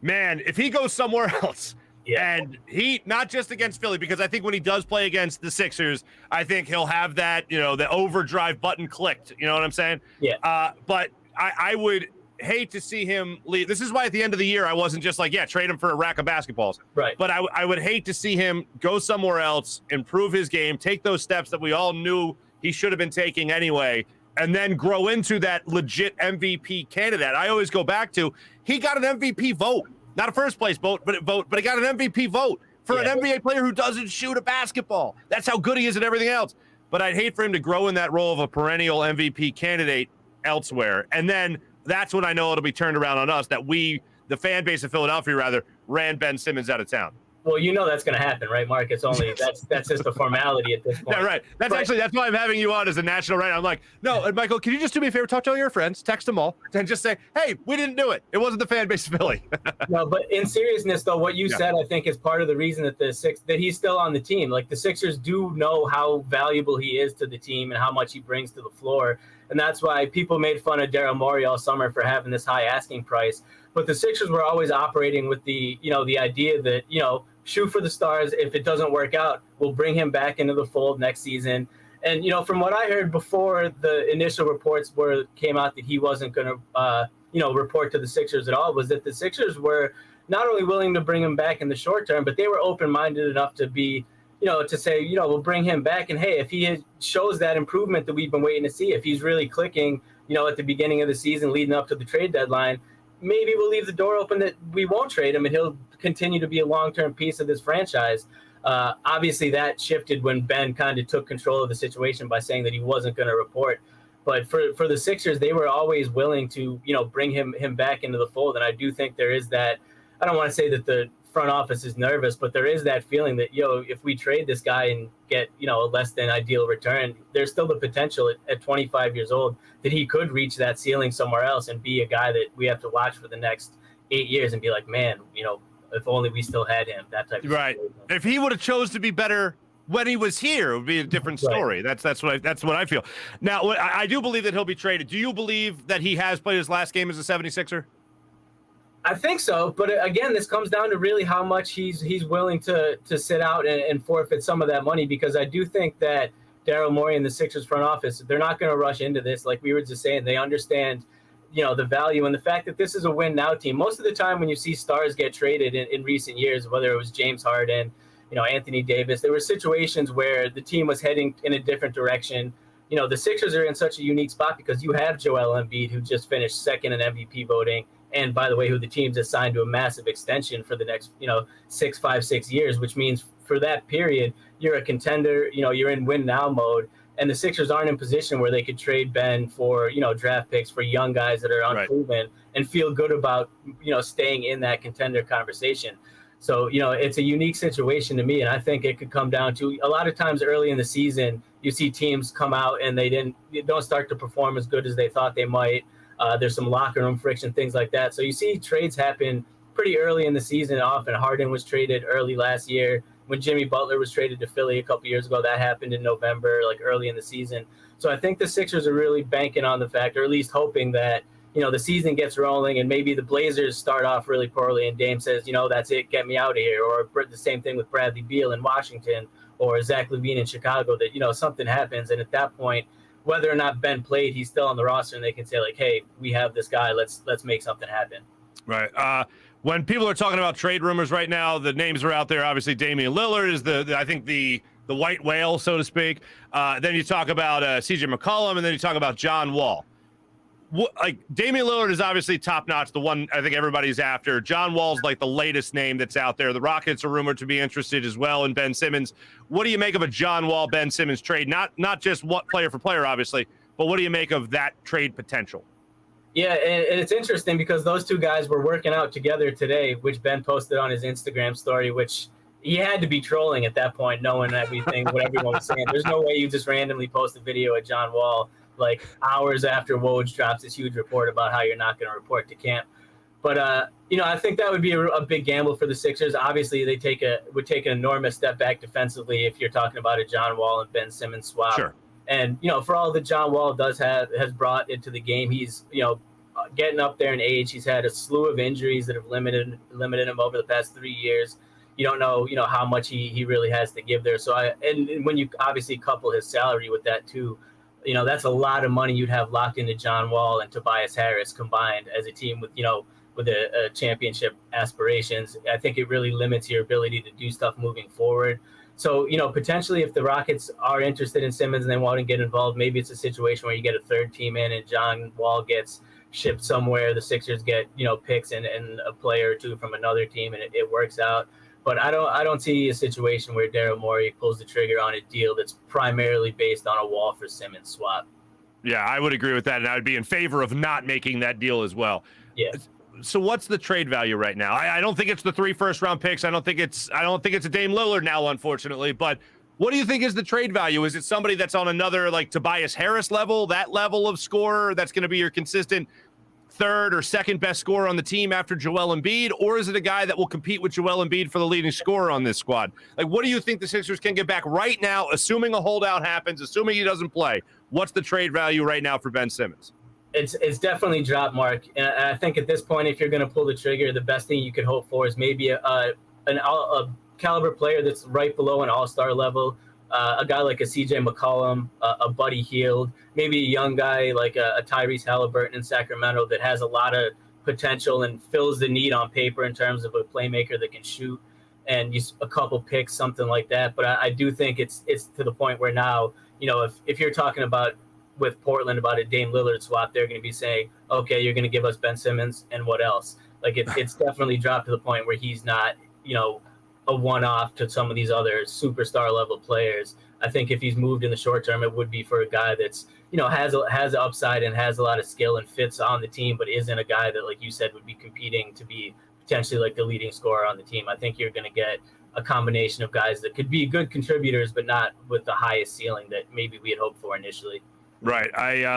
A: man, if he goes somewhere else, and he, not just against Philly, because I think when he does play against the Sixers, I think he'll have that, the overdrive button clicked. You know what I'm saying?
C: Yeah.
A: But I would hate to see him leave. This is why at the end of the year, I wasn't just like, trade him for a rack of basketballs.
C: Right.
A: But I would hate to see him go somewhere else, improve his game, take those steps that we all knew he should have been taking anyway, and then grow into that legit MVP candidate. I always go back to, he got an MVP vote. Not a first place vote, but he got an MVP vote for an NBA player who doesn't shoot a basketball. That's how good he is at everything else. But I'd hate for him to grow in that role of a perennial MVP candidate elsewhere. And then that's when I know it'll be turned around on us, that we, the fan base of Philadelphia rather, ran Ben Simmons out of town.
C: Well, that's going to happen, right, Mark? It's only that's just a formality at this point.
A: Yeah, right. That's why I'm having you on as a national writer. I'm like, no, Michael, can you just do me a favor? Talk to all your friends, text them all, and just say, hey, we didn't do it. It wasn't the fan base of Philly.
C: No, but in seriousness, though, what you said, I think, is part of the reason that that he's still on the team. Like, the Sixers do know how valuable he is to the team and how much he brings to the floor. And that's why people made fun of Daryl Morey all summer for having this high asking price. But the Sixers were always operating with the idea that, shoot for the stars. If it doesn't work out, we'll bring him back into the fold next season. And, from what I heard before the initial reports came out that he wasn't going to, report to the Sixers at all, was that the Sixers were not only willing to bring him back in the short term, but they were open-minded enough to be, to say, we'll bring him back. And, hey, if he shows that improvement that we've been waiting to see, if he's really clicking, at the beginning of the season leading up to the trade deadline, maybe we'll leave the door open that we won't trade him and he'll continue to be a long-term piece of this franchise. Obviously, that shifted when Ben kind of took control of the situation by saying that he wasn't going to report. But for the Sixers, they were always willing to, bring him back into the fold. And I do think there is that. I don't want to say that the front office is nervous, but there is that feeling that, if we trade this guy and get, a less than ideal return, there's still the potential at 25 years old that he could reach that ceiling somewhere else and be a guy that we have to watch for the next 8 years and be like, man, if only we still had him, that type of
A: right. Situation. If he would have chose to be better when he was here, it would be a different story. Right. That's what I feel. Now, I do believe that he'll be traded. Do you believe that he has played his last game as a 76er?
C: I think so, but again, this comes down to really how much he's willing to sit out and forfeit some of that money, because I do think that Daryl Morey and the Sixers front office, they're not going to rush into this. Like we were just saying, they understand, the value and the fact that this is a win now team. Most of the time when you see stars get traded in recent years, whether it was James Harden, Anthony Davis, there were situations where the team was heading in a different direction. The Sixers are in such a unique spot because you have Joel Embiid, who just finished second in MVP voting. And by the way, who the team's assigned to a massive extension for the next, 6 years, which means for that period, you're a contender, you're in win now mode. And the Sixers aren't in position where they could trade Ben for, draft picks for young guys that are unproven and feel good about, staying in that contender conversation. So, it's a unique situation to me. And I think it could come down to a lot of times early in the season, you see teams come out and they don't start to perform as good as they thought they might. There's some locker room friction, things like that. So you see trades happen pretty early in the season. Often Harden was traded early last year. When Jimmy Butler was traded to Philly a couple years ago, that happened in November, like early in the season. So I think the Sixers are really banking on the fact, or at least hoping that, the season gets rolling and maybe the Blazers start off really poorly and Dame says, that's it, get me out of here. Or the same thing with Bradley Beal in Washington or Zach LaVine in Chicago, that, something happens. And at that point, whether or not Ben played, he's still on the roster and they can say like, hey, we have this guy. Let's make something happen.
A: Right. When people are talking about trade rumors right now, the names are out there. Obviously, Damian Lillard is I think the white whale, so to speak. Then you talk about CJ McCollum, and then you talk about John Wall. Damian Lillard is obviously top notch, the one I think everybody's after. John Wall's like the latest name that's out there. The Rockets are rumored to be interested as well in Ben Simmons. What do you make of a John Wall Ben Simmons trade? Not just what player for player, obviously, but what do you make of that trade potential?
C: Yeah, and it's interesting because those two guys were working out together today, which Ben posted on his Instagram story, which he had to be trolling at that point, knowing everything, what everyone was saying. There's no way you just randomly post a video of John Wall like hours after Woj drops this huge report about how you're not going to report to camp. But, I think that would be a big gamble for the Sixers. Obviously, they would take an enormous step back defensively if you're talking about a John Wall and Ben Simmons swap.
A: Sure.
C: And, for all that John Wall has brought into the game, he's, getting up there in age. He's had a slew of injuries that have limited him over the past 3 years. You don't know, how much he really has to give there. So and when you obviously couple his salary with that too, that's a lot of money you'd have locked into John Wall and Tobias Harris combined as a team with, with a championship aspirations. I think it really limits your ability to do stuff moving forward. So, potentially if the Rockets are interested in Simmons and they want to get involved, maybe it's a situation where you get a third team in and John Wall gets shipped somewhere. The Sixers get, picks and a player or two from another team and it works out. But I don't see a situation where Daryl Morey pulls the trigger on a deal that's primarily based on a Wall for Simmons swap.
A: Yeah, I would agree with that, and I would be in favor of not making that deal as well.
C: Yeah.
A: So what's the trade value right now? I don't think it's the 3 first-round picks. I don't think it's a Dame Lillard now, unfortunately. But what do you think is the trade value? Is it somebody that's on another like Tobias Harris level, that level of scorer that's going to be your consistent third or second best scorer on the team after Joel Embiid, or is it a guy that will compete with Joel Embiid for the leading scorer on this squad? Like, what do you think the Sixers can get back right now, assuming a holdout happens, assuming he doesn't play? What's the trade value right now for Ben Simmons?
C: It's definitely dropped, Mark. And I think at this point, if you're going to pull the trigger, the best thing you could hope for is maybe a caliber player that's right below an all-star level, a guy like a CJ McCollum, a Buddy Hield, maybe a young guy like a Tyrese Halliburton in Sacramento that has a lot of potential and fills the need on paper in terms of a playmaker that can shoot, and use a couple picks, something like that. But I do think it's to the point where now, if you're talking about with Portland about a Dame Lillard swap, they're going to be saying, okay, you're going to give us Ben Simmons and what else? Like it's definitely dropped to the point where he's not, a one-off to some of these other superstar level players. I think if he's moved in the short term, it would be for a guy that's, has upside and has a lot of skill and fits on the team, but isn't a guy that, like you said, would be competing to be potentially like the leading scorer on the team. I think you're going to get a combination of guys that could be good contributors, but not with the highest ceiling that maybe we had hoped for initially.
A: Right.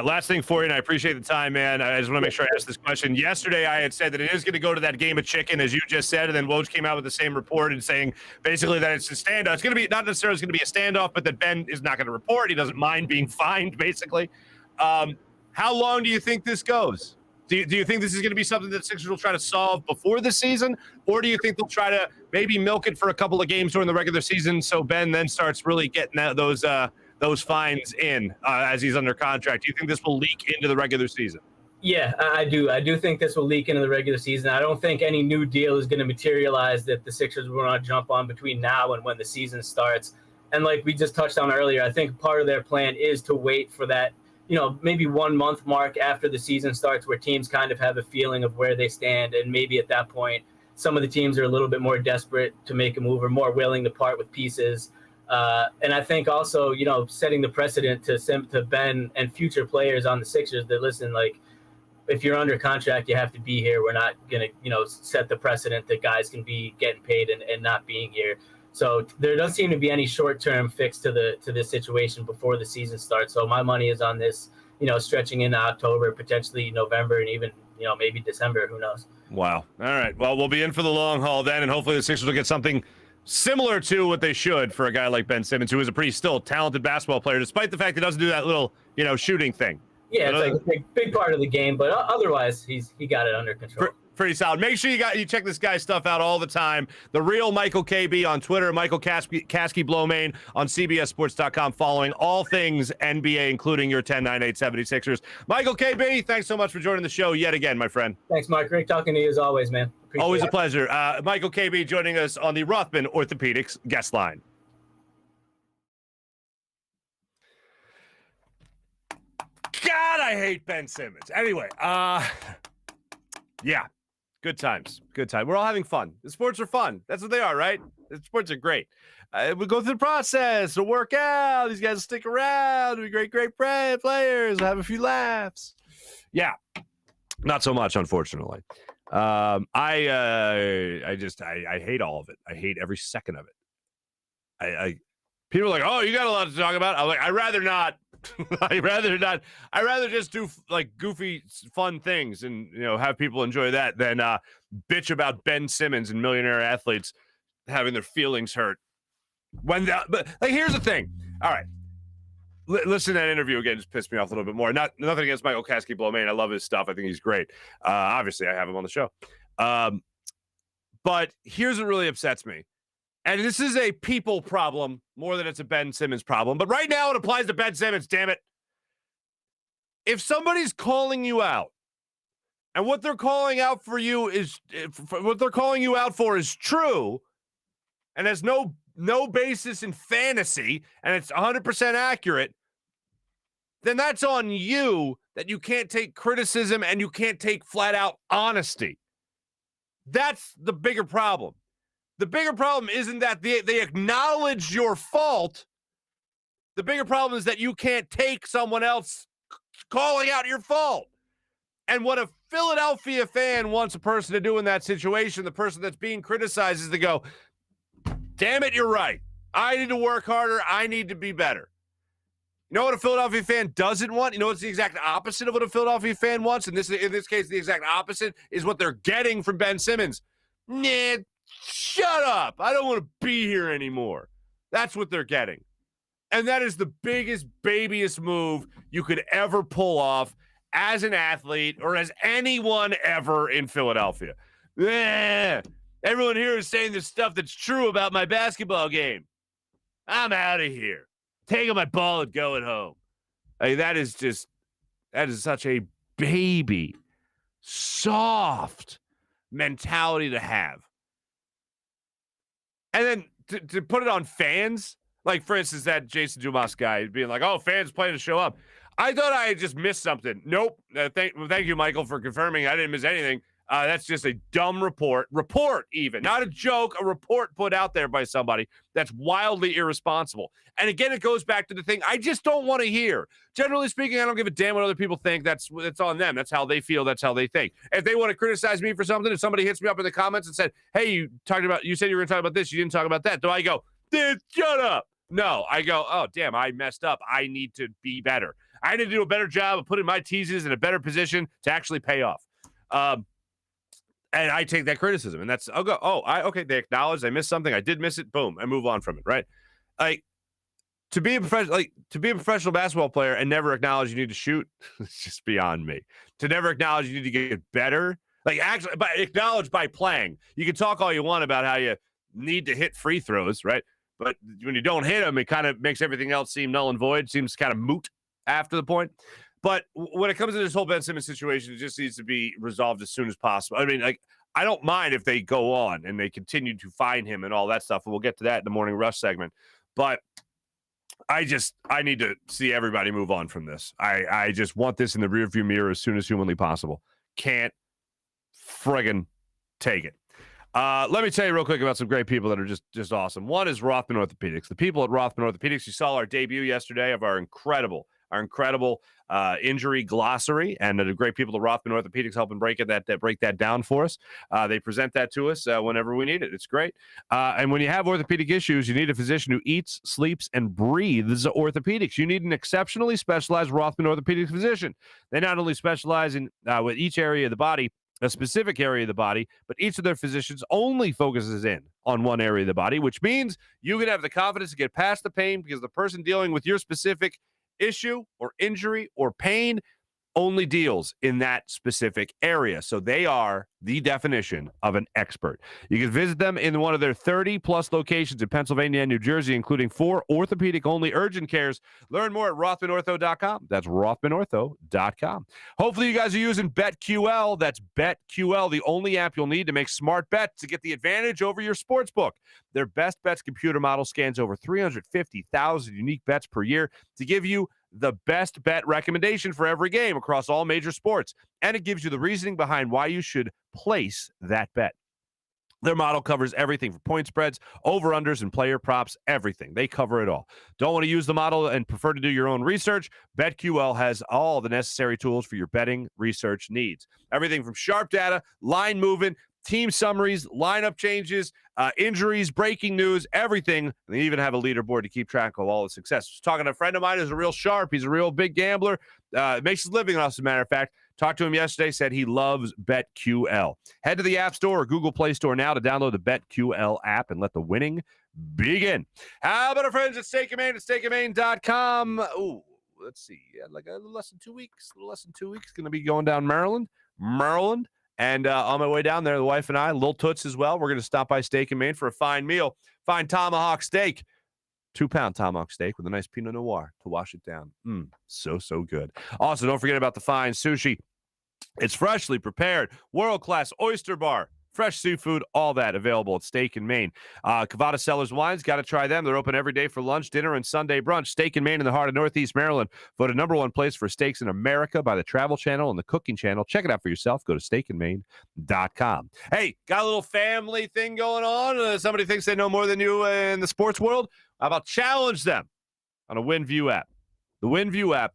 A: Last thing for you, and I appreciate the time, man. I just want to make sure I ask this question. Yesterday, I had said that it is going to go to that game of chicken, as you just said, and then Woj came out with the same report and saying basically that it's a standoff. It's going to be not necessarily going to be a standoff, but that Ben is not going to report. He doesn't mind being fined, basically. How long do you think this goes? Do you think this is going to be something that Sixers will try to solve before the season, or do you think they'll try to maybe milk it for a couple of games during the regular season so Ben then starts really getting those fines in as he's under contract? Do you think this will leak into the regular season?
C: Yeah, I do. I do think this will leak into the regular season. I don't think any new deal is going to materialize that the Sixers will not jump on between now and when the season starts. And like we just touched on earlier, I think part of their plan is to wait for that, maybe 1 month mark after the season starts where teams kind of have a feeling of where they stand. And maybe at that point, some of the teams are a little bit more desperate to make a move or more willing to part with pieces. And I think also, setting the precedent to Ben and future players on the Sixers that listen, like, if you're under contract, you have to be here. We're not going to, set the precedent that guys can be getting paid and not being here. So there doesn't seem to be any short-term fix to this situation before the season starts. So my money is on this, stretching into October, potentially November, and even, maybe December. Who knows?
A: Wow. All right. Well, we'll be in for the long haul then, and hopefully the Sixers will get something similar to what they should for a guy like Ben Simmons, who is a pretty still talented basketball player, despite the fact he doesn't do that little, shooting thing.
C: Yeah, it's like a big part of the game, but otherwise he got it under control.
A: Pretty solid. Make sure you check this guy's stuff out all the time. The real Michael KB on Twitter, Michael Kasky Blowmain on CBSSports.com, following all things NBA, including your 10-9-8 76ers. Michael KB, thanks so much for joining the show yet again, my friend.
C: Thanks, Marc. Great talking to you as always, man. Appreciate
A: Always
C: it.
A: a pleasure. Michael KB joining us on the Rothman Orthopaedics guest line. God, I hate Ben Simmons. Anyway, yeah, good times. Good time. We're all having fun. The sports are fun. That's what they are, right? The sports are great. We go through the process. We'll work out. These guys will stick around. We'll be great players. We'll have a few laughs. Yeah, not so much, unfortunately. I hate all of it. I hate every second of it. People are like, oh, you got a lot to talk about. I'm like, I'd rather not. I'd rather just do like goofy, fun things and, have people enjoy that than bitch about Ben Simmons and millionaire athletes having their feelings hurt. But here's the thing. All right. Listen to that interview again. Just pissed me off a little bit more. Nothing against Michael Kasky Blowmain. I love his stuff. I think he's great. Obviously, I have him on the show. But here's what really upsets me. And this is a people problem more than it's a Ben Simmons problem. But right now it applies to Ben Simmons, damn it. If somebody's calling you out, and what they're calling out for you is what they're calling you out for is true, and has no basis in fantasy, and it's 100% accurate, then that's on you that you can't take criticism and you can't take flat out honesty. That's the bigger problem. The bigger problem isn't that they acknowledge your fault. The bigger problem is that you can't take someone else calling out your fault. And what a Philadelphia fan wants a person to do in that situation, the person that's being criticized, is to go, damn it, you're right. I need to work harder. I need to be better. You know what a Philadelphia fan doesn't want? You know what's the exact opposite of what a Philadelphia fan wants? And in this case, the exact opposite is what they're getting from Ben Simmons. Nah, shut up. I don't want to be here anymore. That's what they're getting. And that is the biggest, babiest move you could ever pull off as an athlete or as anyone ever in Philadelphia. Everyone here is saying this stuff that's true about my basketball game. I'm out of here. Taking my ball and going home. That is such a baby, soft mentality to have. And then to put it on fans, like, for instance, that Jason Dumas guy being like, oh, fans planning to show up. I thought I had just missed something. Nope. Thank you, Michael, for confirming I didn't miss anything. That's just a dumb report even. Not a joke, a report put out there by somebody that's wildly irresponsible. And again, it goes back to the thing I just don't want to hear. Generally speaking, I don't give a damn what other people think. That's on them. That's how they feel. That's how they think. If they want to criticize me for something, if somebody hits me up in the comments and said, hey, you said you were going to talk about this, you didn't talk about that, do I go, dude, shut up? No, I go, oh, damn, I messed up. I need to be better. I need to do a better job of putting my teases in a better position to actually pay off. And I take that criticism, and I'll go, okay, they acknowledged I missed something. I did miss it. Boom, I move on from it, right? Like, to be a professional basketball player and never acknowledge you need to shoot, it's just beyond me. To never acknowledge you need to get better, like, actually, but acknowledge by playing. You can talk all you want about how you need to hit free throws, right? But when you don't hit them, it kind of makes everything else seem null and void, seems kind of moot after the point. But when it comes to this whole Ben Simmons situation, it just needs to be resolved as soon as possible. I mean, like, I don't mind if they go on and they continue to fine him and all that stuff. And we'll get to that in the Morning Rush segment. But I need to see everybody move on from this. I just want this in the rearview mirror as soon as humanly possible. Can't friggin' take it. Let me tell you real quick about some great people that are just awesome. One is Rothman Orthopaedics. The people at Rothman Orthopaedics, you saw our debut yesterday of our incredible injury glossary, and the great people at Rothman Orthopaedics helping break that down for us. They present that to us whenever we need it. It's great. And when you have orthopedic issues, you need a physician who eats, sleeps, and breathes orthopedics. You need an exceptionally specialized Rothman Orthopaedics physician. They not only specialize in with each area of the body, a specific area of the body, but each of their physicians only focuses in on one area of the body, which means you can have the confidence to get past the pain because the person dealing with your specific issue or injury or pain only deals in that specific area. So they are the definition of an expert. You can visit them in one of their 30-plus locations in Pennsylvania and New Jersey, including 4 orthopedic-only urgent cares. Learn more at RothmanOrtho.com. That's RothmanOrtho.com. Hopefully you guys are using BetQL. That's BetQL, the only app you'll need to make smart bets to get the advantage over your sportsbook. Their Best Bets computer model scans over 350,000 unique bets per year to give you the best bet recommendation for every game across all major sports. And it gives you the reasoning behind why you should place that bet. Their model covers everything from point spreads, over-unders, and player props, everything. They cover it all. Don't want to use the model and prefer to do your own research? BetQL has all the necessary tools for your betting research needs. Everything from sharp data, line movement, team summaries, lineup changes, injuries, breaking news, everything. And they even have a leaderboard to keep track of all the success. I was talking to a friend of mine who's a real sharp. He's a real big gambler. Makes his living on us, as a matter of fact. Talked to him yesterday, said he loves BetQL. Head to the App Store or Google Play Store now to download the BetQL app and let the winning begin. How about our friends at Steak and Main at steakandmain.com? Ooh, let's see. Like a little less than 2 weeks. Going to be going down Maryland. And on my way down there, the wife and I, Lil Toots as well, we're going to stop by Steak and Main for a fine meal. Fine tomahawk steak. 2-pound tomahawk steak with a nice Pinot Noir to wash it down. So good. Also, don't forget about the fine sushi. It's freshly prepared, world-class oyster bar, fresh seafood, all that available at Steak and Main. Cavada Cellars Wines, got to try them. They're open every day for lunch, dinner, and Sunday brunch. Steak and Main in the heart of Northeast Maryland. Voted #1 place for steaks in America by the Travel Channel and the Cooking Channel. Check it out for yourself. Go to steakandmain.com. Hey, got a little family thing going on? Somebody thinks they know more than you in the sports world? How about challenge them on a WinView app? The WinView app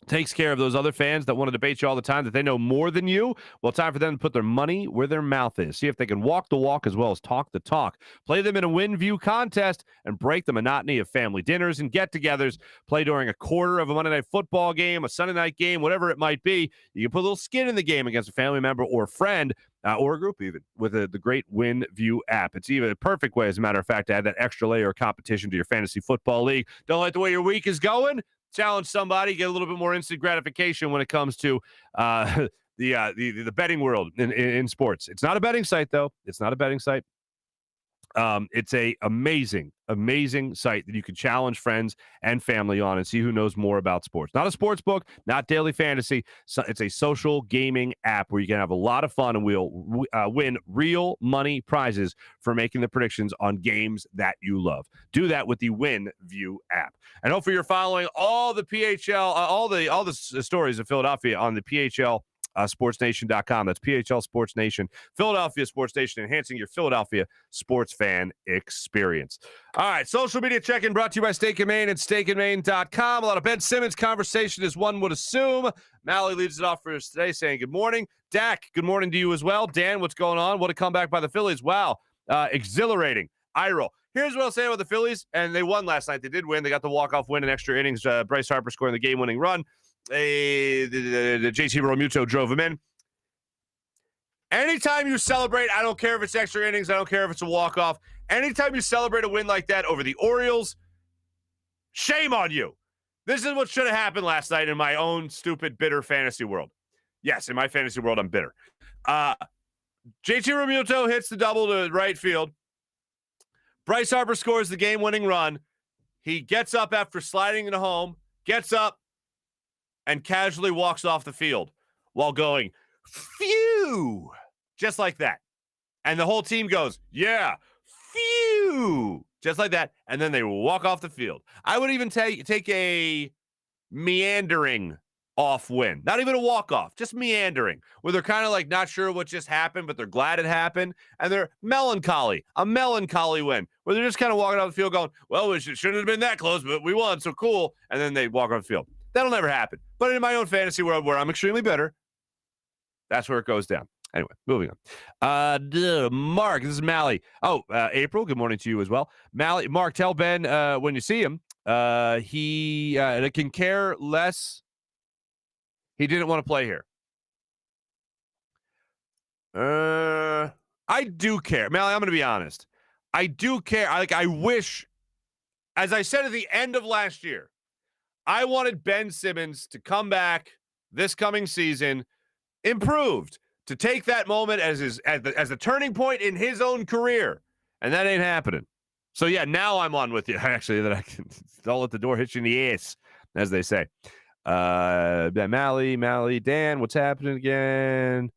A: takes care of those other fans that want to debate you all the time that they know more than you. Well, time for them to put their money where their mouth is. See if they can walk the walk as well as talk the talk. Play them in a WinView contest and break the monotony of family dinners and get-togethers. Play during a quarter of a Monday Night Football game, a Sunday night game, whatever it might be. You can put a little skin in the game against a family member or friend or a group even with the great WinView app. It's even a perfect way, as a matter of fact, to add that extra layer of competition to your fantasy football league. Don't like the way your week is going? Challenge somebody, get a little bit more instant gratification when it comes to the betting world in sports. It's not a betting site, though. It's not a betting site. It's a amazing site that you can challenge friends and family on and see who knows more about sports. Not a sports book, not daily fantasy. So it's a social gaming app where you can have a lot of fun and we'll win real money prizes for making the predictions on games that you love. Do that with the WinView app. And hopefully you're following all the PHL, all the stories of Philadelphia on the PHL. SportsNation.com. That's PHL Sports Nation, Philadelphia Sports Nation, enhancing your Philadelphia sports fan experience. All right, social media check-in brought to you by Steak and Main at steakandmain.com. A lot of Ben Simmons conversation, as one would assume. Mally leads it off for us today, saying good morning. Dak, good morning to you as well. Dan, what's going on? What a comeback by the Phillies. Wow, exhilarating. Eye roll. Here's what I'll say about the Phillies, and they won last night. They did win. They got the walk-off win in extra innings. Bryce Harper scoring the game-winning run. The JT Realmuto drove him in. Anytime you celebrate, I don't care if it's extra innings, I don't care if it's a walk-off. Anytime you celebrate a win like that over the Orioles, shame on you. This is what should have happened last night in my own stupid, bitter fantasy world. Yes, in my fantasy world, I'm bitter. JT Realmuto hits the double to right field. Bryce Harper scores the game-winning run. He gets up after sliding into home, gets up, and casually walks off the field while going, phew, just like that. And the whole team goes, yeah, phew, just like that. And then they walk off the field. I would even take a meandering off win, not even a walk-off, just meandering, where they're kind of like not sure what just happened, but they're glad it happened. And they're melancholy, a melancholy win, where they're just kind of walking off the field going, well, it shouldn't have been that close, but we won, so cool. And then they walk off the field. That'll never happen. But in my own fantasy world where I'm extremely bitter, that's where it goes down. Anyway, moving on. Mark, this is Mally. Oh, April, good morning to you as well. Mally, Mark, tell Ben when you see him, he can care less. He didn't want to play here. I do care. Mally, I'm going to be honest. I do care. I wish, as I said at the end of last year, I wanted Ben Simmons to come back this coming season improved to take that moment as the turning point in his own career, and that ain't happening. So yeah, now I'm on with you. Actually, that I can don't let the door hit you in the ass, as they say. Mally, Dan, what's happening again?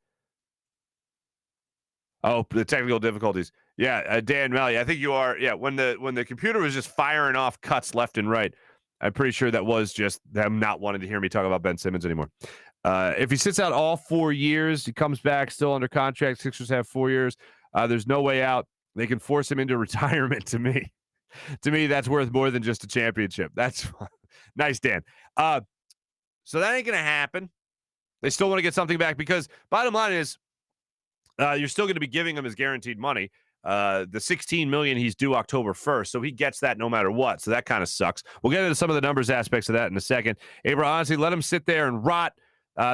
A: Oh, the technical difficulties. Yeah, Dan Mally, I think you are. Yeah, when the computer was just firing off cuts left and right, I'm pretty sure that was just them not wanting to hear me talk about Ben Simmons anymore. If he sits out all 4 years, he comes back still under contract. Sixers have 4 years. There's no way out. They can force him into retirement. To me, that's worth more than just a championship. That's nice, Dan. So that ain't gonna happen. They still want to get something back because bottom line is, you're still going to be giving him his guaranteed money. The $16 million he's due October 1st, so he gets that no matter what. So that kind of sucks. We'll get into some of the numbers aspects of that in a second. Abra, honestly, let him sit there and rot.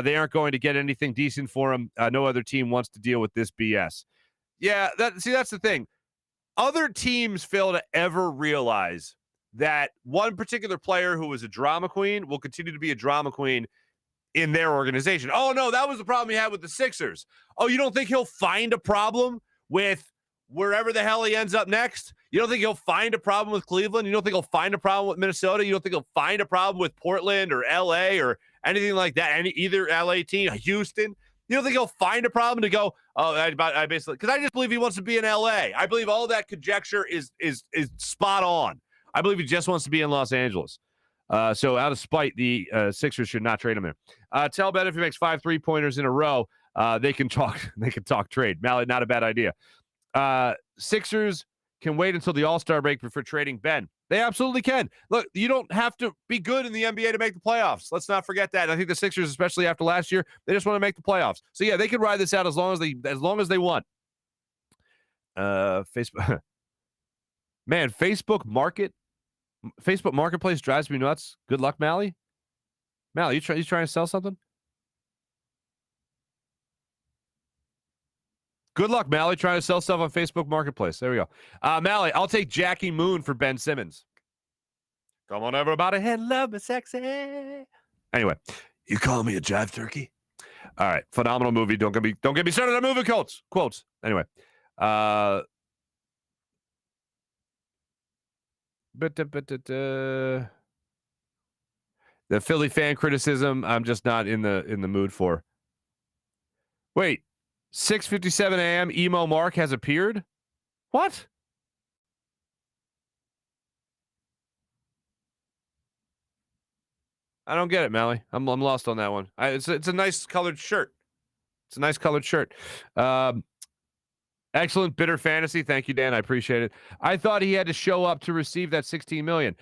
A: They aren't going to get anything decent for him. No other team wants to deal with this BS. Yeah, that's the thing. Other teams fail to ever realize that one particular player who was a drama queen will continue to be a drama queen in their organization. Oh, no, that was the problem he had with the Sixers. Oh, you don't think he'll find a problem with wherever the hell he ends up next? You don't think he'll find a problem with Cleveland? You don't think he'll find a problem with Minnesota? You don't think he'll find a problem with Portland or L.A. or anything like that? Either L.A. team, Houston? You don't think he'll find a problem to go, oh, I basically, because I just believe he wants to be in L.A. I believe all that conjecture is spot on. I believe he just wants to be in Los Angeles. So out of spite, the Sixers should not trade him there. Tell Ben if he makes 5 3-pointers in a row, they can talk trade. Mally, not a bad idea. Sixers can wait until the All-Star break before trading Ben. They absolutely can. Look, you don't have to be good in the NBA to make the playoffs. Let's not forget that. I think the Sixers, especially after last year, they just want to make the playoffs. So yeah, they can ride this out as long as they want. Facebook, man, Facebook Marketplace drives me nuts. Good luck, Mally. Mally, you trying to sell something? Good luck, Mally, trying to sell stuff on Facebook Marketplace. There we go. Mally, I'll take Jackie Moon for Ben Simmons. Come on, everybody, and love me sexy. Anyway, you call me a jive turkey? All right, phenomenal movie. Don't get me started on movie quotes. Anyway, the Philly fan criticism, I'm just not in the mood for. Wait. 6:57 a.m. Emo Marc has appeared? What? I don't get it, Mally. I'm lost on that one. It's a nice colored shirt. It's a nice colored shirt. Excellent bitter fantasy. Thank you, Dan. I appreciate it. I thought he had to show up to receive that $16 million.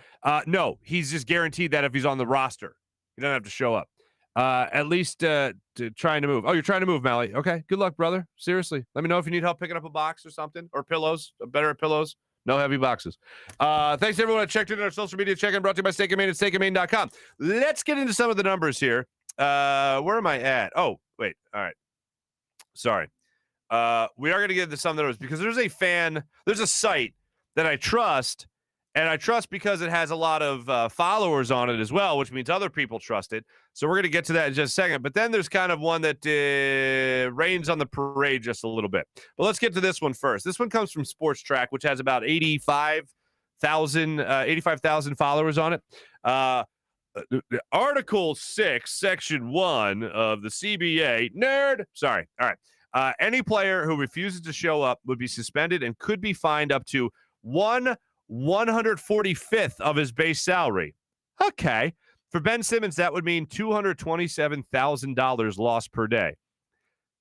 A: No, he's just guaranteed that if he's on the roster. He doesn't have to show up. At least trying to move. Oh, you're trying to move, Mally. Okay, good luck, brother. Seriously. Let me know if you need help picking up a box or something, or pillows. Better at pillows. No heavy boxes. Thanks to everyone that checked in our social media check-in, brought to you by Steak and Main at steakandmain.com. Let's get into some of the numbers here. Where am I at? Oh, wait. All right. Sorry. We are going to get into some numbers because there's a site that I trust, and I trust because it has a lot of followers on it as well, which means other people trust it. So we're going to get to that in just a second. But then there's kind of one that rains on the parade just a little bit. But let's get to this one first. This one comes from Sports Track, which has about 85,000 followers on it. Article 6, Section 1 of the CBA. Nerd. Sorry. All right. Any player who refuses to show up would be suspended and could be fined up to 1/145th of his base salary. Okay. For Ben Simmons, that would mean $227,000 lost per day.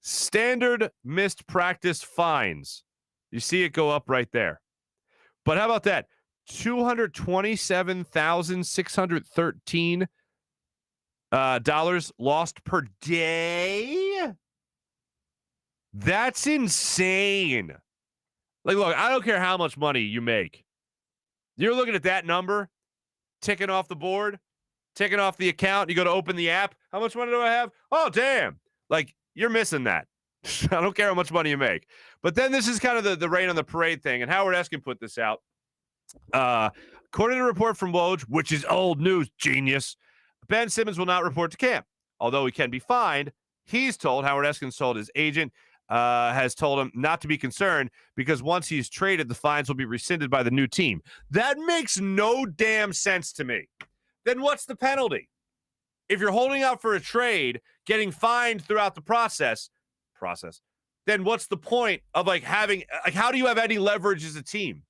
A: Standard missed practice fines. You see it go up right there. But how about that? $227,613 dollars lost per day? That's insane. Like, look, I don't care how much money you make. You're looking at that number, ticking off the board, ticking off the account. You go to open the app. How much money do I have? Oh, damn. Like, you're missing that. I don't care how much money you make. But then this is kind of the rain on the parade thing. And Howard Eskin put this out. According to a report from Woj, which is old news, genius, Ben Simmons will not report to camp. although he can be fined. He's told, Howard Eskin's told his agent, has told him not to be concerned because once he's traded, the fines will be rescinded by the new team. That makes no damn sense to me. Then what's the penalty? If you're holding out for a trade, getting fined throughout the process, then what's the point of having, how do you have any leverage as a team?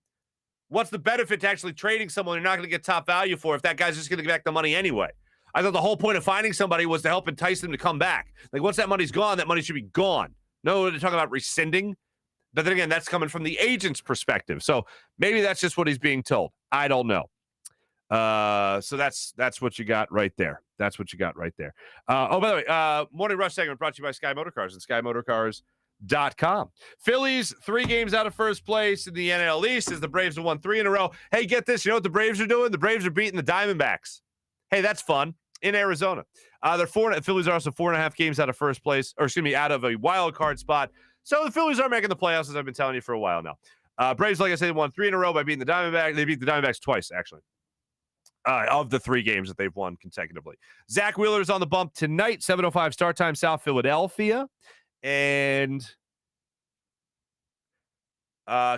A: What's the benefit to actually trading someone you're not going to get top value for if that guy's just going to get back the money anyway? I thought the whole point of finding somebody was to help entice them to come back. Once that money's gone, that money should be gone. No, to talk about rescinding. But then again, that's coming from the agent's perspective. So maybe that's just what he's being told. I don't know. So that's what you got right there. That's what you got right there. By the way, Morning Rush segment brought to you by Sky Motorcars and SkyMotorcars.com. Phillies 3 games out of first place in the NL East as the Braves have won 3 in a row. Hey, get this. You know what the Braves are doing? The Braves are beating the Diamondbacks. Hey, that's fun. In Arizona. The Phillies are also 4.5 games out of first place, out of a wild card spot. So the Phillies are making the playoffs, as I've been telling you for a while now. Braves, like I said, won 3 in a row by beating the Diamondbacks. They beat the Diamondbacks twice, actually, of the 3 games that they've won consecutively. Zach Wheeler's on the bump tonight, 7:05 start time, South Philadelphia. And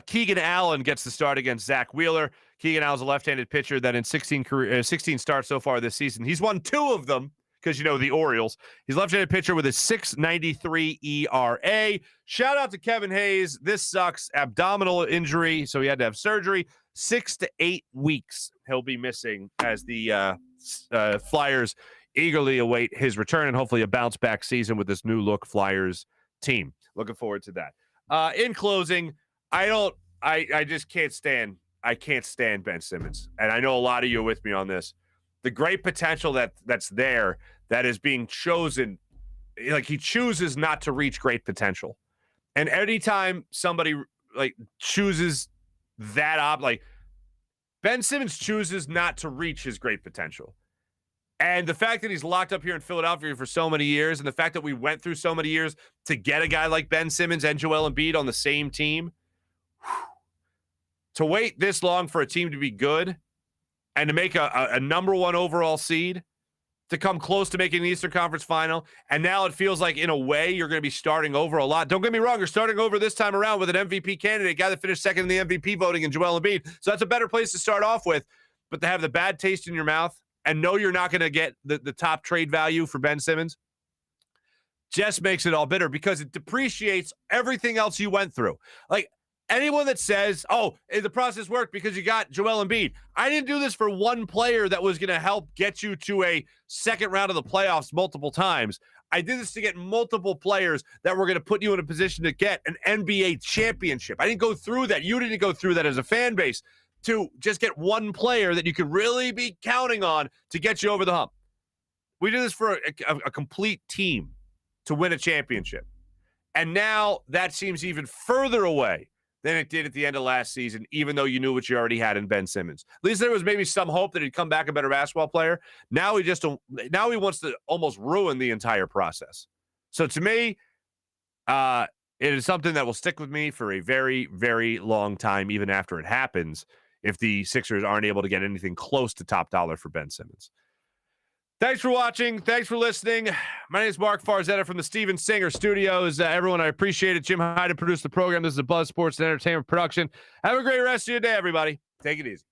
A: Keegan Allen gets the start against Zach Wheeler. Keegan Allen's a left-handed pitcher that in 16 starts so far this season, he's won 2 of them because, the Orioles. He's a left-handed pitcher with a 6.93 ERA. Shout out to Kevin Hayes. This sucks. Abdominal injury, so he had to have surgery. 6 to 8 weeks he'll be missing as the Flyers eagerly await his return and hopefully a bounce-back season with this new-look Flyers team. Looking forward to that. In closing, I just can't stand Ben Simmons. And I know a lot of you are with me on this. The great potential that's there that is being chosen, he chooses not to reach great potential. And anytime somebody chooses that Ben Simmons chooses not to reach his great potential. And the fact that he's locked up here in Philadelphia for so many years, and the fact that we went through so many years to get a guy like Ben Simmons and Joel Embiid on the same team, to wait this long for a team to be good and to make a number 1 overall seed, to come close to making the Eastern Conference final, and now it feels like, in a way, you're going to be starting over a lot. Don't get me wrong, you're starting over this time around with an MVP candidate, guy that finished second in the MVP voting in Joel Embiid. So that's a better place to start off with. But to have the bad taste in your mouth and know you're not going to get the top trade value for Ben Simmons just makes it all bitter because it depreciates everything else you went through. Anyone that says, the process worked because you got Joel Embiid. I didn't do this for one player that was going to help get you to a second round of the playoffs multiple times. I did this to get multiple players that were going to put you in a position to get an NBA championship. I didn't go through that. You didn't go through that as a fan base to just get one player that you could really be counting on to get you over the hump. We did this for a complete team to win a championship. And now that seems even further away than it did at the end of last season, even though you knew what you already had in Ben Simmons. At least there was maybe some hope that he'd come back a better basketball player. Now he wants to almost ruin the entire process. So to me, it is something that will stick with me for a very, very long time, even after it happens, if the Sixers aren't able to get anything close to top dollar for Ben Simmons. Thanks for watching. Thanks for listening. My name is Marc Farzetta from the Steven Singer Studios. Everyone, I appreciate it. Jim Hyden produced the program. This is a Buzz Sports and Entertainment production. Have a great rest of your day, everybody. Take it easy.